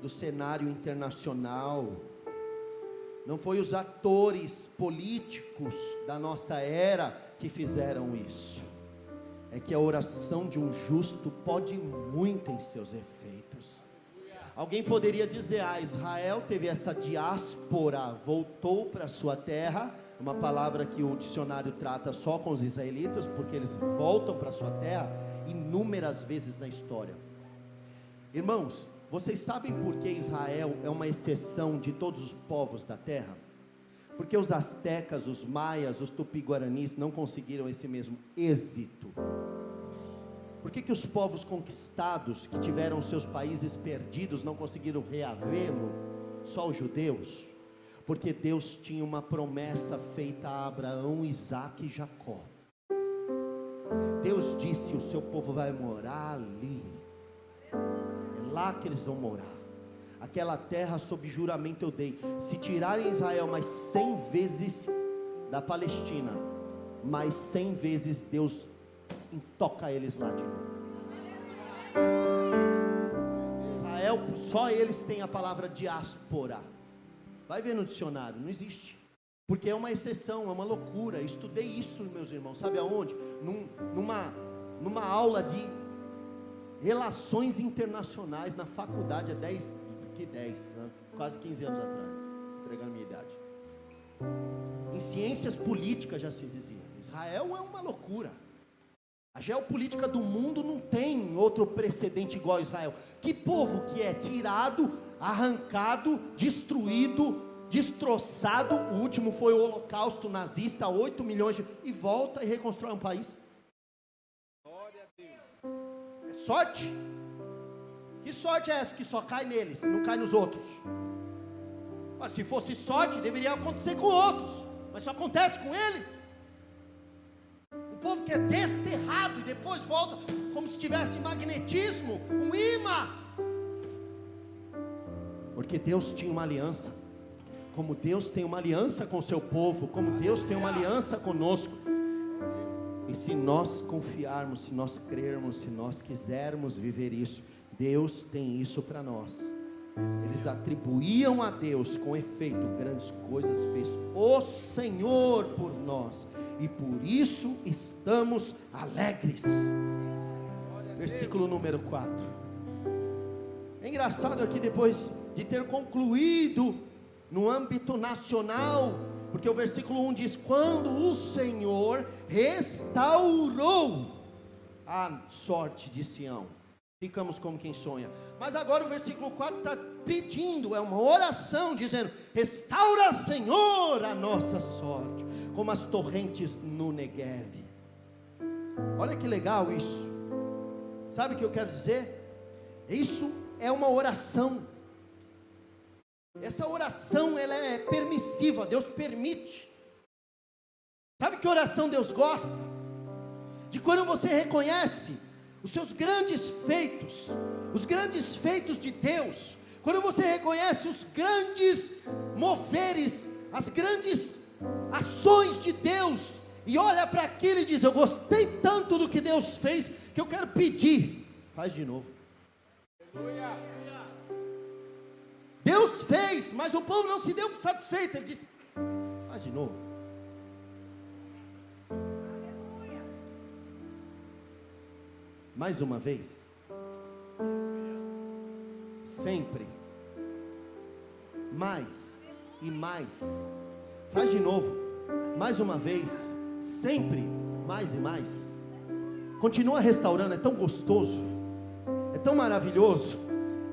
do cenário internacional. Não foi os atores políticos da nossa era que fizeram isso. É que a oração de um justo pode muito em seus efeitos. Alguém poderia dizer, Israel teve essa diáspora, voltou para sua terra, uma palavra que o dicionário trata só com os israelitas, porque eles voltam para sua terra inúmeras vezes na história. Irmãos, vocês sabem por que Israel é uma exceção de todos os povos da terra? Porque os astecas, os maias, os tupi-guaranis não conseguiram esse mesmo êxito. Por que os povos conquistados, que tiveram seus países perdidos, não conseguiram reavê-lo? Só os judeus? Porque Deus tinha uma promessa feita a Abraão, Isaque e Jacó. Deus disse, o seu povo vai morar ali. É lá que eles vão morar. Aquela terra sob juramento eu dei. Se tirarem Israel mais 100 vezes da Palestina, mais 100 vezes Deus toca eles lá de novo. Israel, só eles têm a palavra diáspora. Vai ver no dicionário, não existe. Porque é uma exceção, é uma loucura. Eu estudei isso, meus irmãos, sabe aonde? Numa aula de relações internacionais na faculdade há 10, quase 15 anos atrás, entregando a minha idade. Em ciências políticas já se dizia, Israel é uma loucura. A geopolítica do mundo não tem outro precedente igual a Israel. Que povo que é tirado, arrancado, destruído, destroçado. O último foi o Holocausto nazista, 8 milhões e volta e reconstrói um país. Glória a Deus. É sorte? Que sorte é essa que só cai neles, não cai nos outros? Mas se fosse sorte, deveria acontecer com outros, mas só acontece com eles. O povo que é desterrado e depois volta como se tivesse magnetismo, um imã. Porque Deus tinha uma aliança. Como Deus tem uma aliança com o seu povo, como Deus tem uma aliança conosco. E se nós confiarmos, se nós crermos, se nós quisermos viver isso, Deus tem isso para nós. Eles atribuíam a Deus, com efeito, grandes coisas fez o Senhor por nós, e por isso estamos alegres. Versículo número 4. É engraçado aqui, depois de ter concluído no âmbito nacional, porque o versículo 1 diz, quando o Senhor restaurou a sorte de Sião. Ficamos como quem sonha. Mas agora o versículo 4 está pedindo, é uma oração, dizendo, restaura, Senhor, a nossa sorte, como as torrentes no Negueve. Olha que legal isso. Sabe o que eu quero dizer? Isso é uma oração. Essa oração, ela é permissiva, Deus permite. Sabe que oração Deus gosta? De quando você reconhece os seus grandes feitos, os grandes feitos de Deus, quando você reconhece os grandes moveres, as grandes ações de Deus, e olha para aquilo e diz: eu gostei tanto do que Deus fez, que eu quero pedir, faz de novo. Deus fez, mas o povo não se deu satisfeito, ele disse: faz de novo. Mais uma vez. Sempre. Mais e mais. Faz de novo. Mais uma vez. Sempre. Mais e mais. Continua restaurando. É tão gostoso. É tão maravilhoso.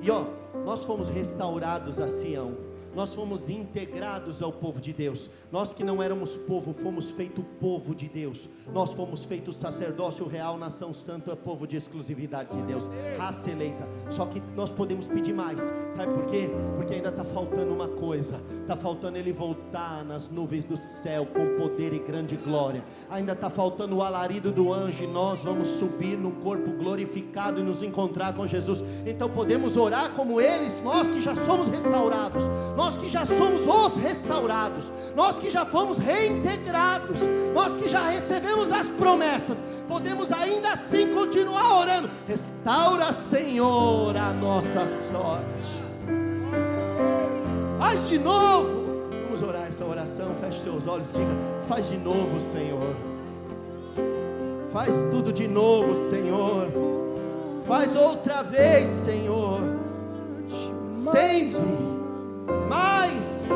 E ó, nós fomos restaurados a Sião. Nós fomos integrados ao povo de Deus. Nós que não éramos povo, fomos feito povo de Deus. Nós fomos feitos sacerdócio real, nação santa, povo de exclusividade de Deus, raça eleita. Só que nós podemos pedir mais. Sabe por quê? Porque ainda está faltando uma coisa. Está faltando Ele voltar nas nuvens do céu com poder e grande glória. Ainda está faltando o alarido do anjo, e nós vamos subir no corpo glorificado e nos encontrar com Jesus. Então podemos orar como eles, nós que já somos restaurados, nós que já somos os restaurados, nós que já fomos reintegrados, nós que já recebemos as promessas, podemos ainda assim continuar orando: restaura, Senhor, a nossa sorte. Faz de novo. Vamos orar essa oração. Feche seus olhos, diga: faz de novo, Senhor. Faz tudo de novo, Senhor. Faz outra vez, Senhor. Sempre. Mais.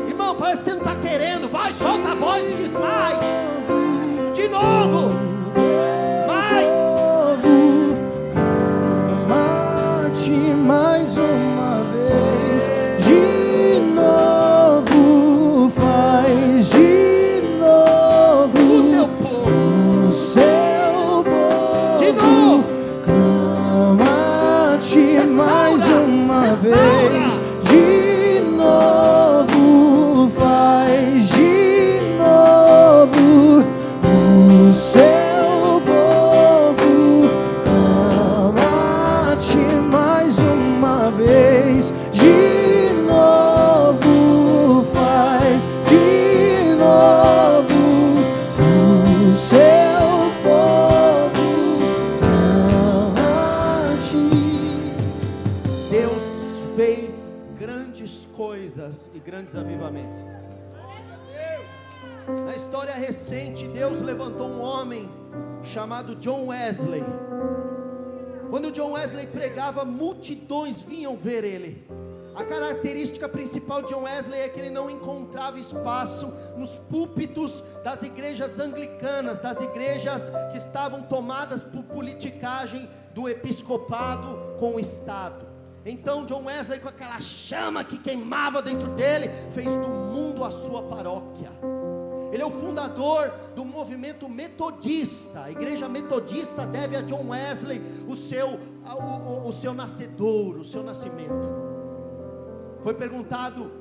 Irmão, parece que você não está querendo. Vai, solta a voz e diz: mais. De novo. Mais. Mate mais uma vez. De novo. Faz de novo. O teu povo. O seu povo. De novo. Clama-te mais uma vez. De novo. Faz de novo. O seu povo. Clama-te mais uma vez. De novo. Faz de novo. O seu povo. Deus fez grandes coisas e grandes avivamentos. Na história recente, Deus levantou um homem chamado John Wesley. Quando John Wesley pregava, multidões vinham ver ele. A característica principal de John Wesley é que ele não encontrava espaço nos púlpitos das igrejas anglicanas, das igrejas que estavam tomadas por politicagem do episcopado com o Estado. Então John Wesley, com aquela chama que queimava dentro dele, fez do mundo a sua paróquia. Ele é o fundador do movimento metodista. A igreja metodista deve a John Wesley o seu nascedouro, o seu nascimento. Foi perguntado,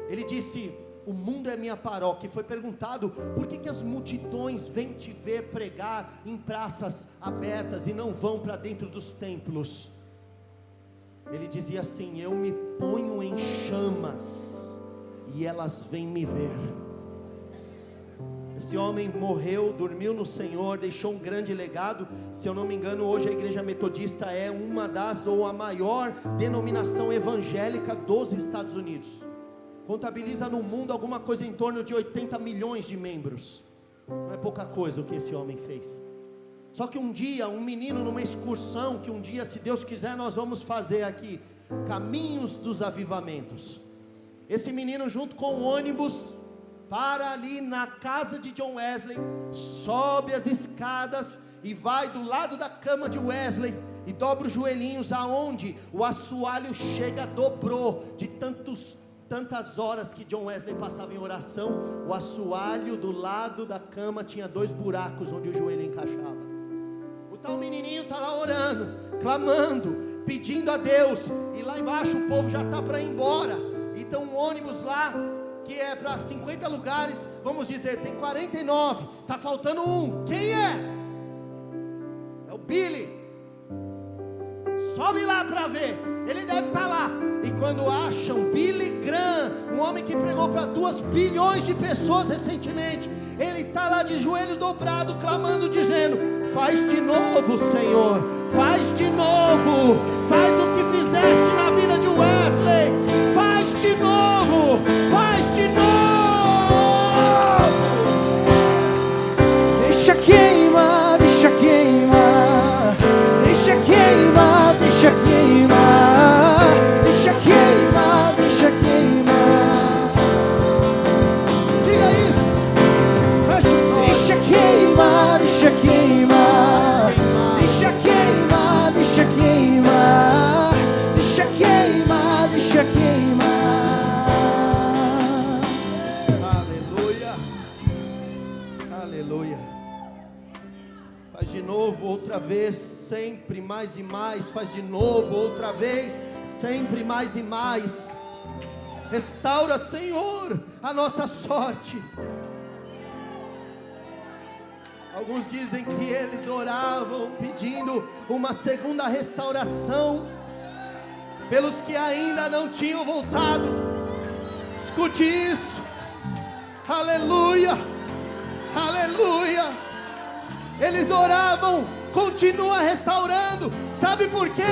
ele disse: o mundo é minha paróquia. E foi perguntado: por que as multidões vêm te ver pregar em praças abertas e não vão para dentro dos templos? Ele dizia assim: eu me ponho em chamas e elas vêm me ver. Esse homem morreu, dormiu no Senhor, deixou um grande legado. Se eu não me engano, hoje a igreja metodista é uma das, ou a maior denominação evangélica dos Estados Unidos. Contabiliza no mundo alguma coisa em torno de 80 milhões de membros. Não é pouca coisa o que esse homem fez. Só que um dia, um menino numa excursão, que um dia, se Deus quiser, nós vamos fazer aqui, Caminhos dos Avivamentos. Esse menino, junto com o ônibus, para ali na casa de John Wesley, sobe as escadas e vai do lado da cama de Wesley e dobra os joelhinhos aonde o assoalho chega, dobrou de tantos tantas horas que John Wesley passava em oração, o assoalho do lado da cama tinha 2 buracos onde o joelho encaixava. O tal menininho está lá orando, clamando, pedindo a Deus, e lá embaixo o povo já está para ir embora. Então um ônibus lá, que é para 50 lugares, vamos dizer, tem 49, está faltando um. Quem é? É o Billy. Sobe lá para ver, ele deve estar lá. E quando acham Billy Graham, um homem que pregou para 2 bilhões de pessoas recentemente, ele está lá de joelho dobrado, clamando, dizendo: faz de novo, Senhor, faz de novo, faz o que fizeste na vida de Wesley, faz de novo, faz de novo. Deixa queimar, deixa queimar, deixa queimar, deixa queimar, deixa queimar, deixa queimar. Diga isso. Feche os olhos. Deixa queimar, deixa queimar, deixa queimar, deixa queimar, deixa queimar, deixa queimar. Aleluia, aleluia. Faz de novo, outra vez, sempre mais e mais. Faz de novo, outra vez, sempre mais e mais. Restaura, Senhor, a nossa sorte. Alguns dizem que eles oravam pedindo uma segunda restauração pelos que ainda não tinham voltado. Escute isso. Aleluia, aleluia. Eles oravam, continua restaurando. Sabe por quê?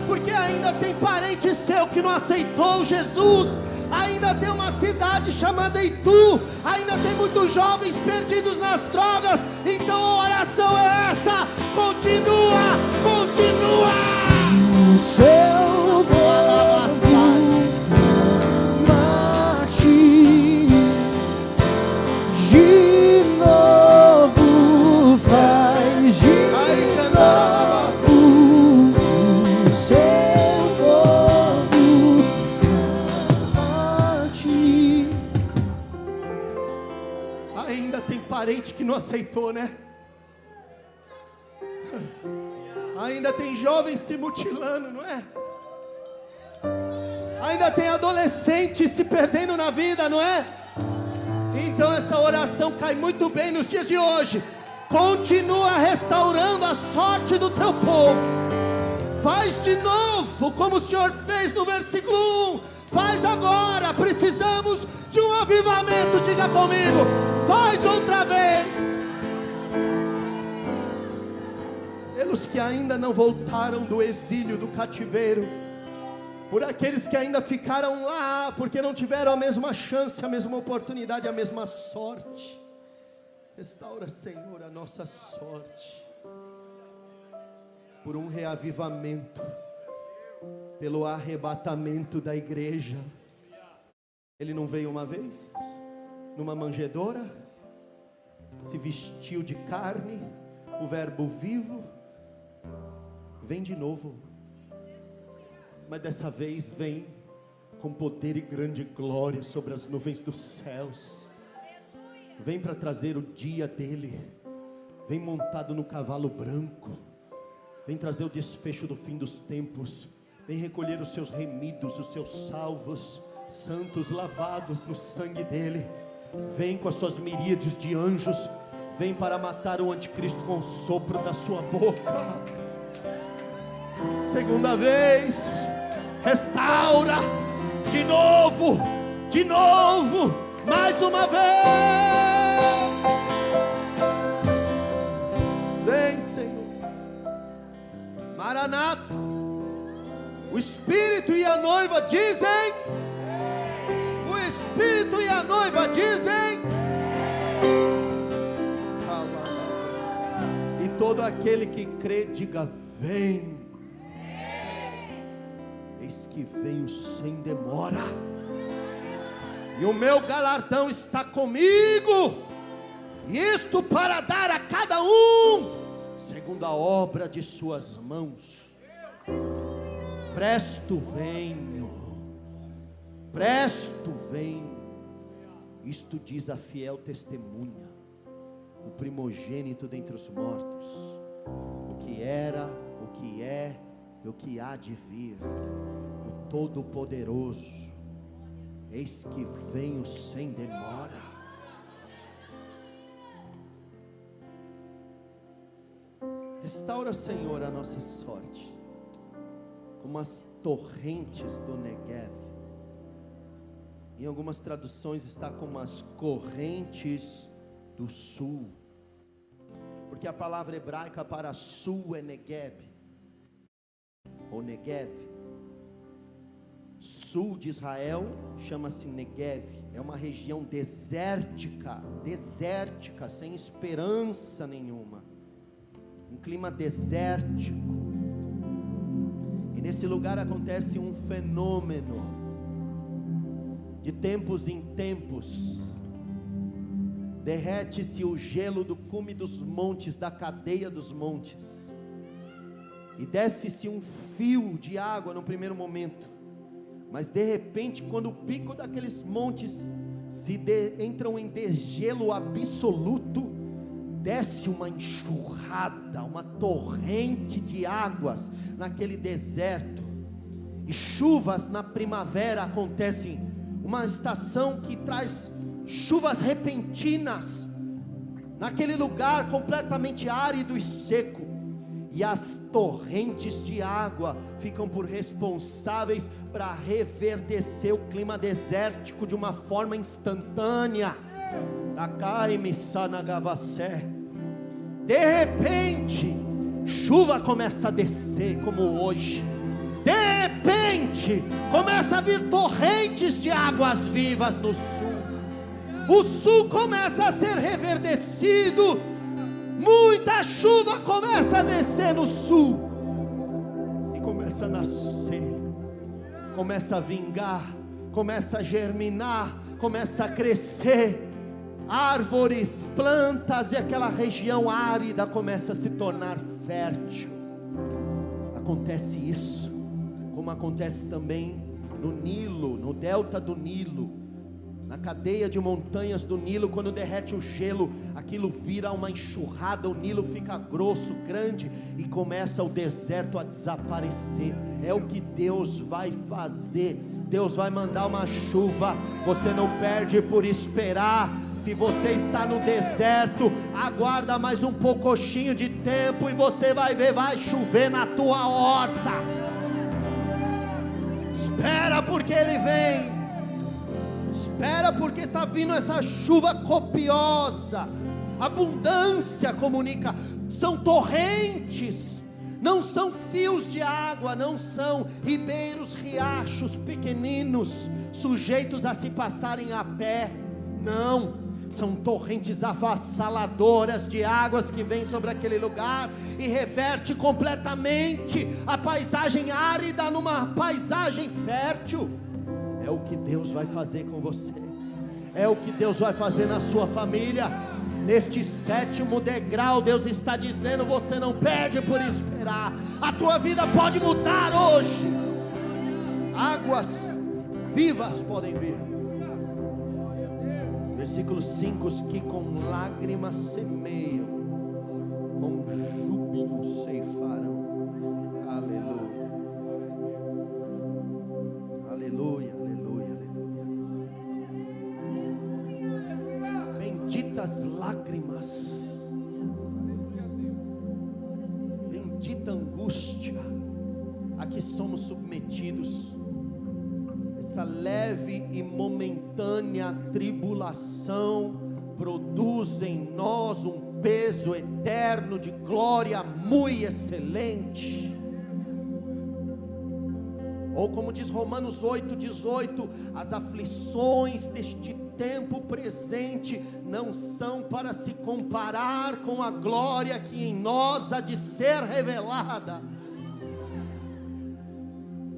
Porque ainda tem parente seu que não aceitou Jesus. Ainda tem uma cidade chamada Itu. Ainda tem muitos jovens perdidos nas drogas. Então a oração é essa. Continua, continua. O seu povo mate de novo, faz de novo. O seu povo mate. Ainda tem parente que não aceitou, né? Ainda tem jovens se mutilando, não é? Ainda tem adolescentes se perdendo na vida, não é? Então essa oração cai muito bem nos dias de hoje. Continua restaurando a sorte do teu povo. Faz de novo, como o Senhor fez no versículo 1. Faz agora, precisamos de um avivamento, diga comigo. Faz outra vez. Pelos que ainda não voltaram do exílio, do cativeiro, por aqueles que ainda ficaram lá, porque não tiveram a mesma chance, a mesma oportunidade, a mesma sorte. Restaura, Senhor, a nossa sorte, por um reavivamento, pelo arrebatamento da igreja. Ele não veio uma vez, numa manjedoura, se vestiu de carne, o verbo vivo, vem de novo, mas dessa vez vem com poder e grande glória sobre as nuvens dos céus. Vem para trazer o dia dele, vem montado no cavalo branco, vem trazer o desfecho do fim dos tempos, vem recolher os seus remidos, os seus salvos, santos lavados no sangue dele. Vem com as suas miríades de anjos, vem para matar o anticristo com o sopro da sua boca. Segunda vez, restaura, de novo, mais uma vez. Vem, Senhor. Maranata. O Espírito e a noiva dizem. O Espírito e a noiva dizem. E todo aquele que crê, diga: vem. Eis que venho sem demora, e o meu galardão está comigo, isto para dar a cada um segundo a obra de suas mãos. Presto venho, presto venho. Isto diz a fiel testemunha, o primogênito dentre os mortos, o que era, o que é e o que há de vir, o Todo-Poderoso. Eis que venho sem demora. Restaura, Senhor, a nossa sorte, como as torrentes do Negev. Em algumas traduções está como as correntes do sul, porque a palavra hebraica para sul é Negev, ou Negev. Sul de Israel chama-se Negev, é uma região desértica, sem esperança nenhuma, um clima desértico. E nesse lugar acontece um fenômeno. De tempos em tempos, derrete-se o gelo do cume dos montes, da cadeia dos montes, e desce-se um fio de água no primeiro momento, mas de repente, quando o pico daqueles montes entram em degelo absoluto, desce uma enxurrada, uma torrente de águas naquele deserto. E chuvas na primavera acontecem, uma estação que traz chuvas repentinas naquele lugar completamente árido e seco, e as torrentes de água ficam por responsáveis para reverdecer o clima desértico de uma forma instantânea. De repente, chuva começa a descer como hoje. De repente, começa a vir torrentes de águas vivas no sul. O sul começa a ser reverdecido. Muita chuva começa a descer no sul. E começa a nascer, começa a vingar, começa a germinar, começa a crescer. Árvores, plantas, e aquela região árida começa a se tornar fértil. Acontece isso, como acontece também no Nilo, no delta do Nilo, na cadeia de montanhas do Nilo. Quando derrete o gelo, aquilo vira uma enxurrada, o Nilo fica grosso, grande, e começa o deserto a desaparecer. É o que Deus vai fazer. Deus vai mandar uma chuva. Você não perde por esperar. Se você está no deserto, aguarda mais um pouquinho de tempo e você vai ver, vai chover na tua horta. Espera, porque Ele vem. Espera, porque está vindo essa chuva copiosa. Abundância comunica. São torrentes, não são fios de água, não são ribeiros, riachos pequeninos, sujeitos a se passarem a pé. Não, são torrentes avassaladoras de águas que vêm sobre aquele lugar e reverte completamente a paisagem árida numa paisagem fértil. É o que Deus vai fazer com você, é o que Deus vai fazer na sua família. Neste 7º degrau, Deus está dizendo: você não perde por esperar. A tua vida pode mudar hoje. Águas vivas podem vir. Versículo 5: os que com lágrimas semeiam, com júbilo ceifarão. Aleluia, aleluia, aleluia, aleluia. Benditas lágrimas, bendita angústia a que somos submetidos. Essa leve e momentânea tribulação produz em nós um peso eterno de glória muito excelente. Ou como diz Romanos 8:18, as aflições deste tempo presente não são para se comparar com a glória que em nós há de ser revelada.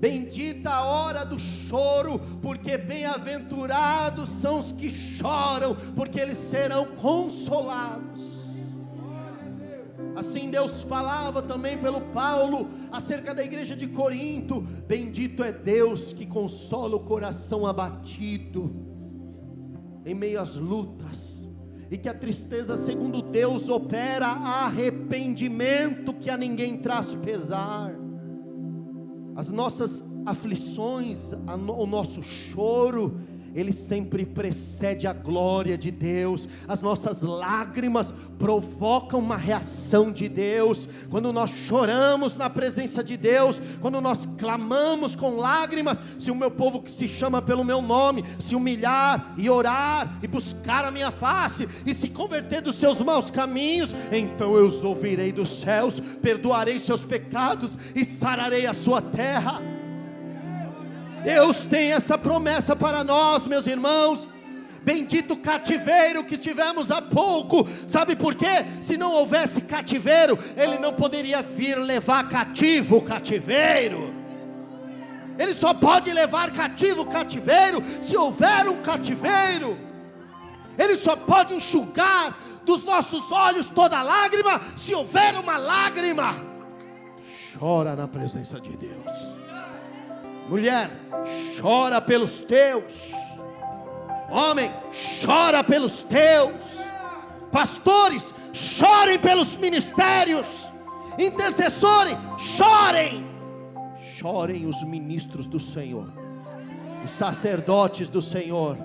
Bendita a hora do choro, porque bem-aventurados são os que choram, porque eles serão consolados. Assim Deus falava também pelo Paulo acerca da igreja de Corinto: bendito é Deus que consola o coração abatido em meio às lutas, e que a tristeza segundo Deus opera arrependimento que a ninguém traz pesar. As nossas aflições, o nosso choro, ele sempre precede a glória de Deus. As nossas lágrimas provocam uma reação de Deus. Quando nós choramos na presença de Deus, quando nós clamamos com lágrimas: se o meu povo que se chama pelo meu nome se humilhar e orar e buscar a minha face e se converter dos seus maus caminhos, então eu os ouvirei dos céus, perdoarei seus pecados e sararei a sua terra. Deus tem essa promessa para nós, meus irmãos. Bendito o cativeiro que tivemos há pouco. Sabe por quê? Se não houvesse cativeiro, Ele não poderia vir levar cativo o cativeiro. Ele só pode levar cativo o cativeiro se houver um cativeiro. Ele só pode enxugar dos nossos olhos toda lágrima se houver uma lágrima. Chora na presença de Deus. Mulher, chora pelos teus. Homem, chora pelos teus. Pastores, chorem pelos ministérios. Intercessores, chorem. Chorem os ministros do Senhor, os sacerdotes do Senhor,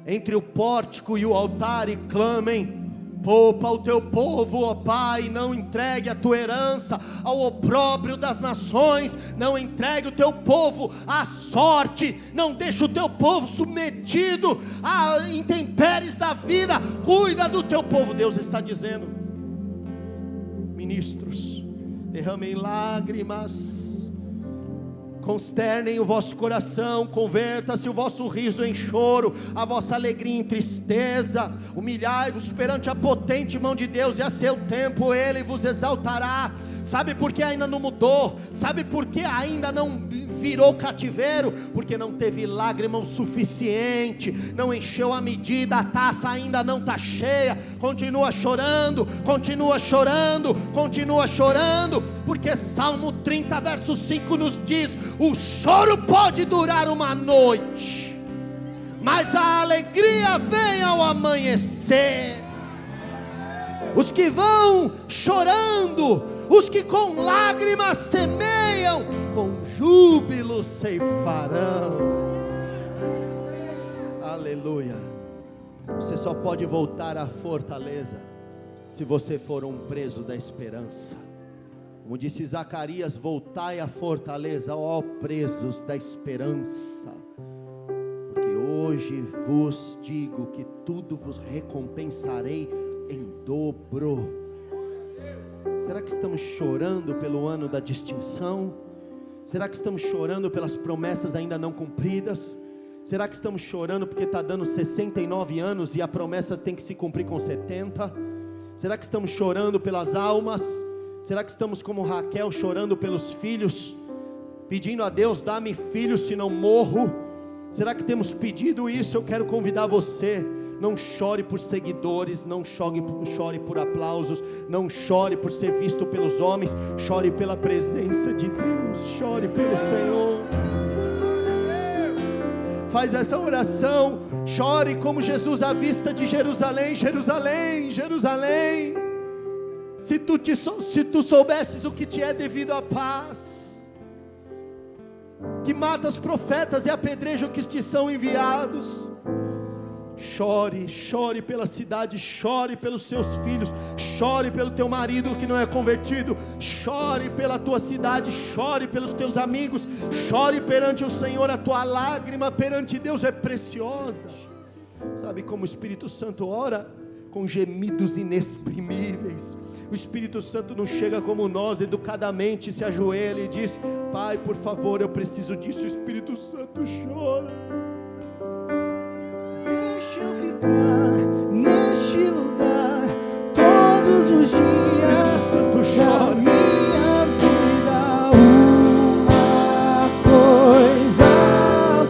entre o pórtico e o altar, e clamem: poupa o teu povo, ó Pai, não entregue a tua herança ao opróbrio das nações, não entregue o teu povo à sorte, não deixe o teu povo submetido a intempéries da vida, cuida do teu povo. Deus está dizendo: ministros, derramem lágrimas, consternem o vosso coração, converta-se o vosso riso em choro, a vossa alegria em tristeza, humilhai-vos perante a potente mão de Deus, e a seu tempo Ele vos exaltará. Sabe por que ainda não mudou? Sabe por que ainda não virou cativeiro? Porque não teve lágrima o suficiente, não encheu a medida, a taça ainda não está cheia. Continua chorando, continua chorando, continua chorando, porque Salmo 30 verso 5 nos diz: o choro pode durar uma noite, mas a alegria vem ao amanhecer. Os que vão chorando, os que com lágrimas semeiam, com júbilo ceifarão. Aleluia. Você só pode voltar à fortaleza se você for um preso da esperança. Como disse Zacarias: voltai à fortaleza, ó presos da esperança, porque hoje vos digo que tudo vos recompensarei em dobro. Será que estamos chorando pelo ano da distinção? Será que estamos chorando pelas promessas ainda não cumpridas? Será que estamos chorando porque está dando 69 anos e a promessa tem que se cumprir com 70? Será que estamos chorando pelas almas? Será que estamos como Raquel, chorando pelos filhos, pedindo a Deus: dá-me filhos senão morro? Será que temos pedido isso? Eu quero convidar você: não chore por seguidores, não chore por aplausos, não chore por ser visto pelos homens, chore pela presença de Deus, chore pelo Senhor. Faz essa oração, chore como Jesus à vista de Jerusalém. Jerusalém, Jerusalém, se tu soubesses o que te é devido à paz, que mata os profetas e apedreja os que te são enviados. Chore, chore pela cidade, chore pelos seus filhos, chore pelo teu marido que não é convertido, chore pela tua cidade, chore pelos teus amigos, chore perante o Senhor. A tua lágrima perante Deus é preciosa. Sabe como o Espírito Santo ora? Com gemidos inexprimíveis. O Espírito Santo não chega como nós, educadamente se ajoelha e diz: Pai, por favor, eu preciso disso. O Espírito Santo chora. Deixa eu ficar neste lugar todos os dias da minha vida. Uma coisa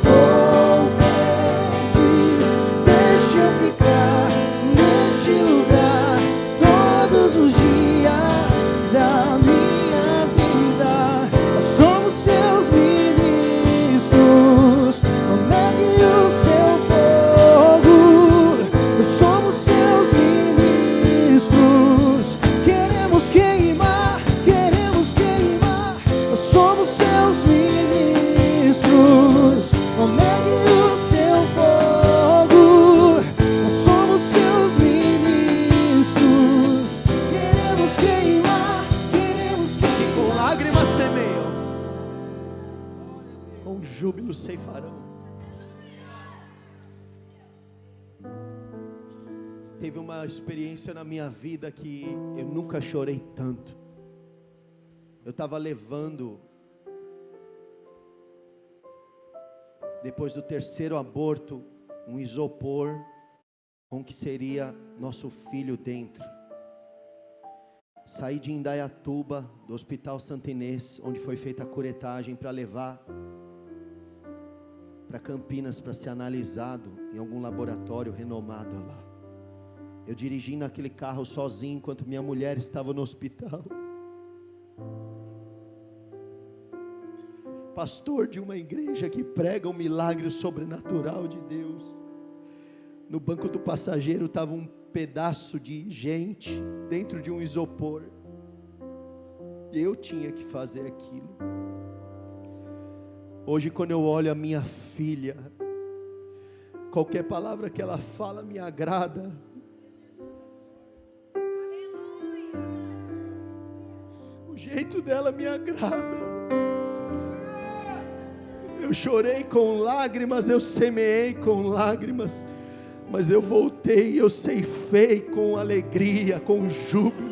vou pedir: deixa eu ficar neste lugar todos os dias júbilo ceifarão. Teve uma experiência na minha vida que eu nunca chorei tanto. Eu estava levando, depois do terceiro aborto, um isopor com o que seria nosso filho dentro. Saí de Indaiatuba, do Hospital Santa Inês, onde foi feita a curetagem, para levar para Campinas para ser analisado em algum laboratório renomado lá. Eu dirigi naquele carro sozinho enquanto minha mulher estava no hospital. Pastor de uma igreja que prega o milagre sobrenatural de Deus. No banco do passageiro estava um pedaço de gente dentro de um isopor. Eu tinha que fazer aquilo. Hoje, quando eu olho a minha filha, qualquer palavra que ela fala me agrada. O jeito dela me agrada. Eu chorei com lágrimas, eu semeei com lágrimas, mas eu voltei, eu ceifei com alegria, com júbilo.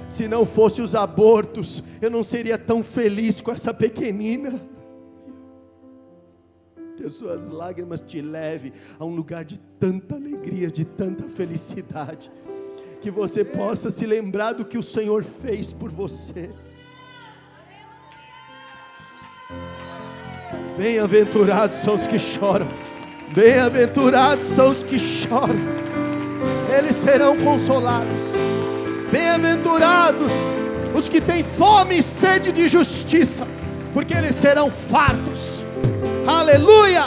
Se não fosse os abortos, eu não seria tão feliz com essa pequenina. Que as suas lágrimas te levem a um lugar de tanta alegria, de tanta felicidade, que você possa se lembrar do que o Senhor fez por você. Bem-aventurados são os que choram, bem-aventurados são os que choram, eles serão consolados. Bem-aventurados os que têm fome e sede de justiça, porque eles serão fartos. Aleluia!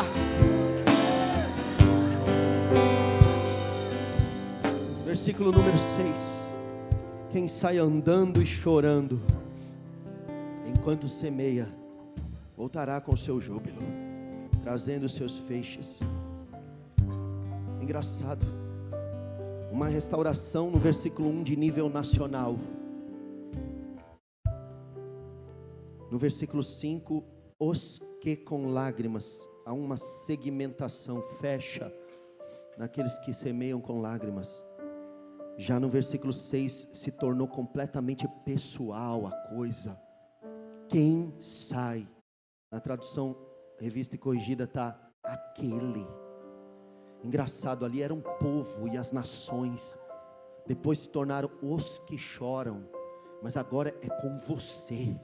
Versículo número 6. Quem sai andando e chorando, enquanto semeia, voltará com seu júbilo, trazendo seus feixes. Engraçado, uma restauração no versículo 1 de nível nacional. No versículo 5, os que com lágrimas, há uma segmentação, fecha naqueles que semeiam com lágrimas. Já no versículo 6 se tornou completamente pessoal a coisa. Quem sai? Na tradução Revista e Corrigida está aquele. Engraçado, ali era um povo e as nações, depois se tornaram os que choram, mas agora é com você.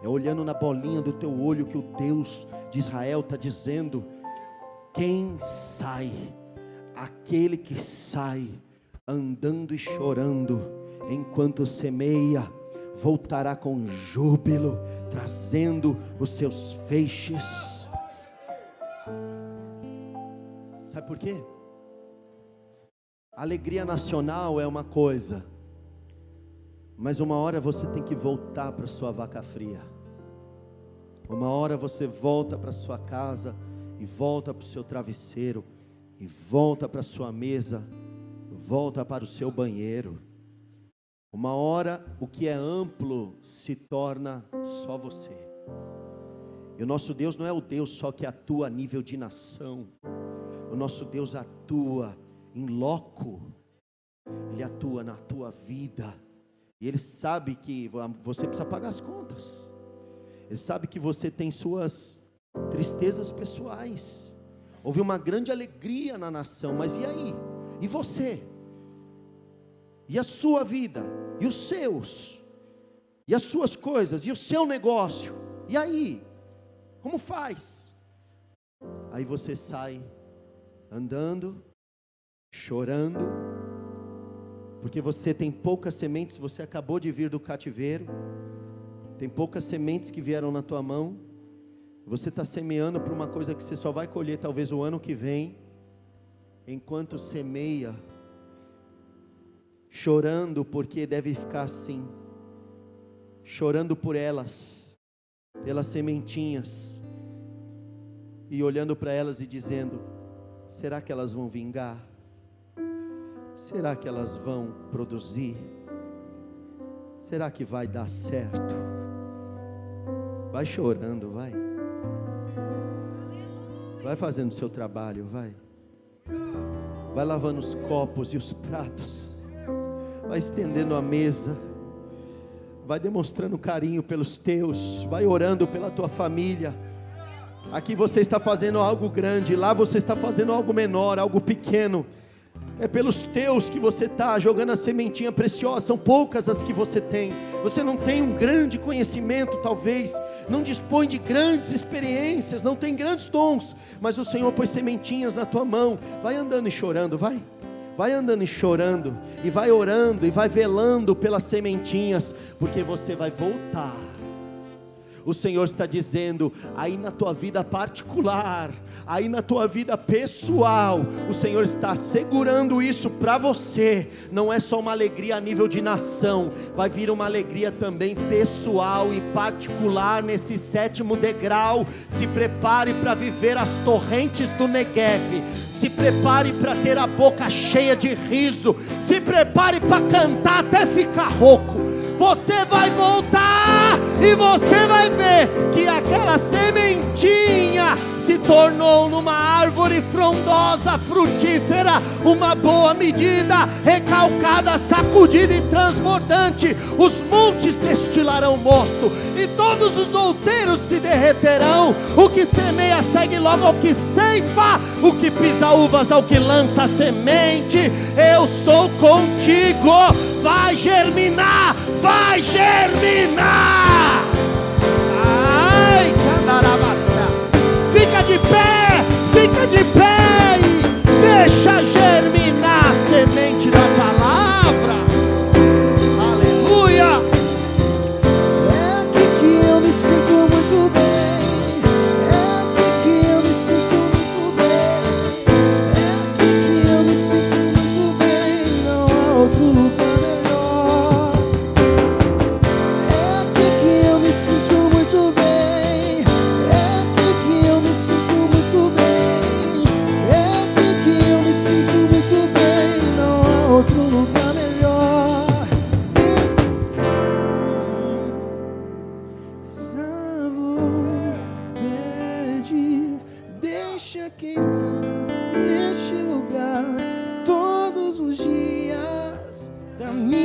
É olhando na bolinha do teu olho que o Deus de Israel está dizendo: quem sai? Aquele que sai andando e chorando enquanto semeia, voltará com júbilo, trazendo os seus feixes. Sabe por quê? A alegria nacional é uma coisa, mas uma hora você tem que voltar para sua vaca fria. Uma hora você volta para sua casa, e volta para o seu travesseiro, e volta para sua mesa, volta para o seu banheiro. Uma hora o que é amplo se torna só você. E o nosso Deus não é o Deus só que atua a nível de nação. O nosso Deus atua em loco. Ele atua na tua vida. E Ele sabe que você precisa pagar as contas. Ele sabe que você tem suas tristezas pessoais. Houve uma grande alegria na nação, mas e aí? E você? E a sua vida? E os seus? E as suas coisas? E o seu negócio? E aí? Como faz? Aí você sai andando, chorando, porque você tem poucas sementes, você acabou de vir do cativeiro, tem poucas sementes que vieram na tua mão, você está semeando para uma coisa que você só vai colher talvez o ano que vem, enquanto semeia, chorando porque deve ficar assim, chorando por elas, pelas sementinhas, e olhando para elas e dizendo: será que elas vão vingar? Será que elas vão produzir? Será que vai dar certo? Vai chorando, vai. Vai fazendo o seu trabalho, vai. Vai lavando os copos e os pratos. Vai estendendo a mesa. Vai demonstrando carinho pelos teus. Vai orando pela tua família. Aqui você está fazendo algo grande, lá você está fazendo algo menor, algo pequeno. É pelos teus que você está jogando a sementinha preciosa. São poucas as que você tem. Você não tem um grande conhecimento, talvez. Não dispõe de grandes experiências, não tem grandes dons, mas o Senhor pôs sementinhas na tua mão. Vai andando e chorando, vai. Vai andando e chorando, e vai orando, e vai velando pelas sementinhas, porque você vai voltar. O Senhor está dizendo, aí na tua vida particular, aí na tua vida pessoal, o Senhor está assegurando isso para você. Não é só uma alegria a nível de nação, vai vir uma alegria também pessoal e particular nesse 7º degrau. Se prepare para viver as torrentes do Negueve. Se prepare para ter a boca cheia de riso. Se prepare para cantar até ficar rouco. Você vai voltar e você vai ver que aquela sementinha se tornou numa árvore frondosa, frutífera, uma boa medida, recalcada, sacudida e transbordante. Os montes destilarão mosto e todos os outeiros se derreterão. O que semeia segue logo ao que ceifa, o que pisa uvas ao que lança semente. Eu sou contigo, vai germinar, vai germinar. Ai, candarabata. Fica de pé e deixa germinar a semente da palavra. Aleluia. É aqui que eu me sinto muito bem. É aqui que eu me sinto muito bem. É aqui que eu me sinto muito bem. Não há outro lugar melhor. É aqui que eu me sinto muito bem. Outro lugar melhor. Salvo, pede, deixa queimar neste lugar todos os dias da minha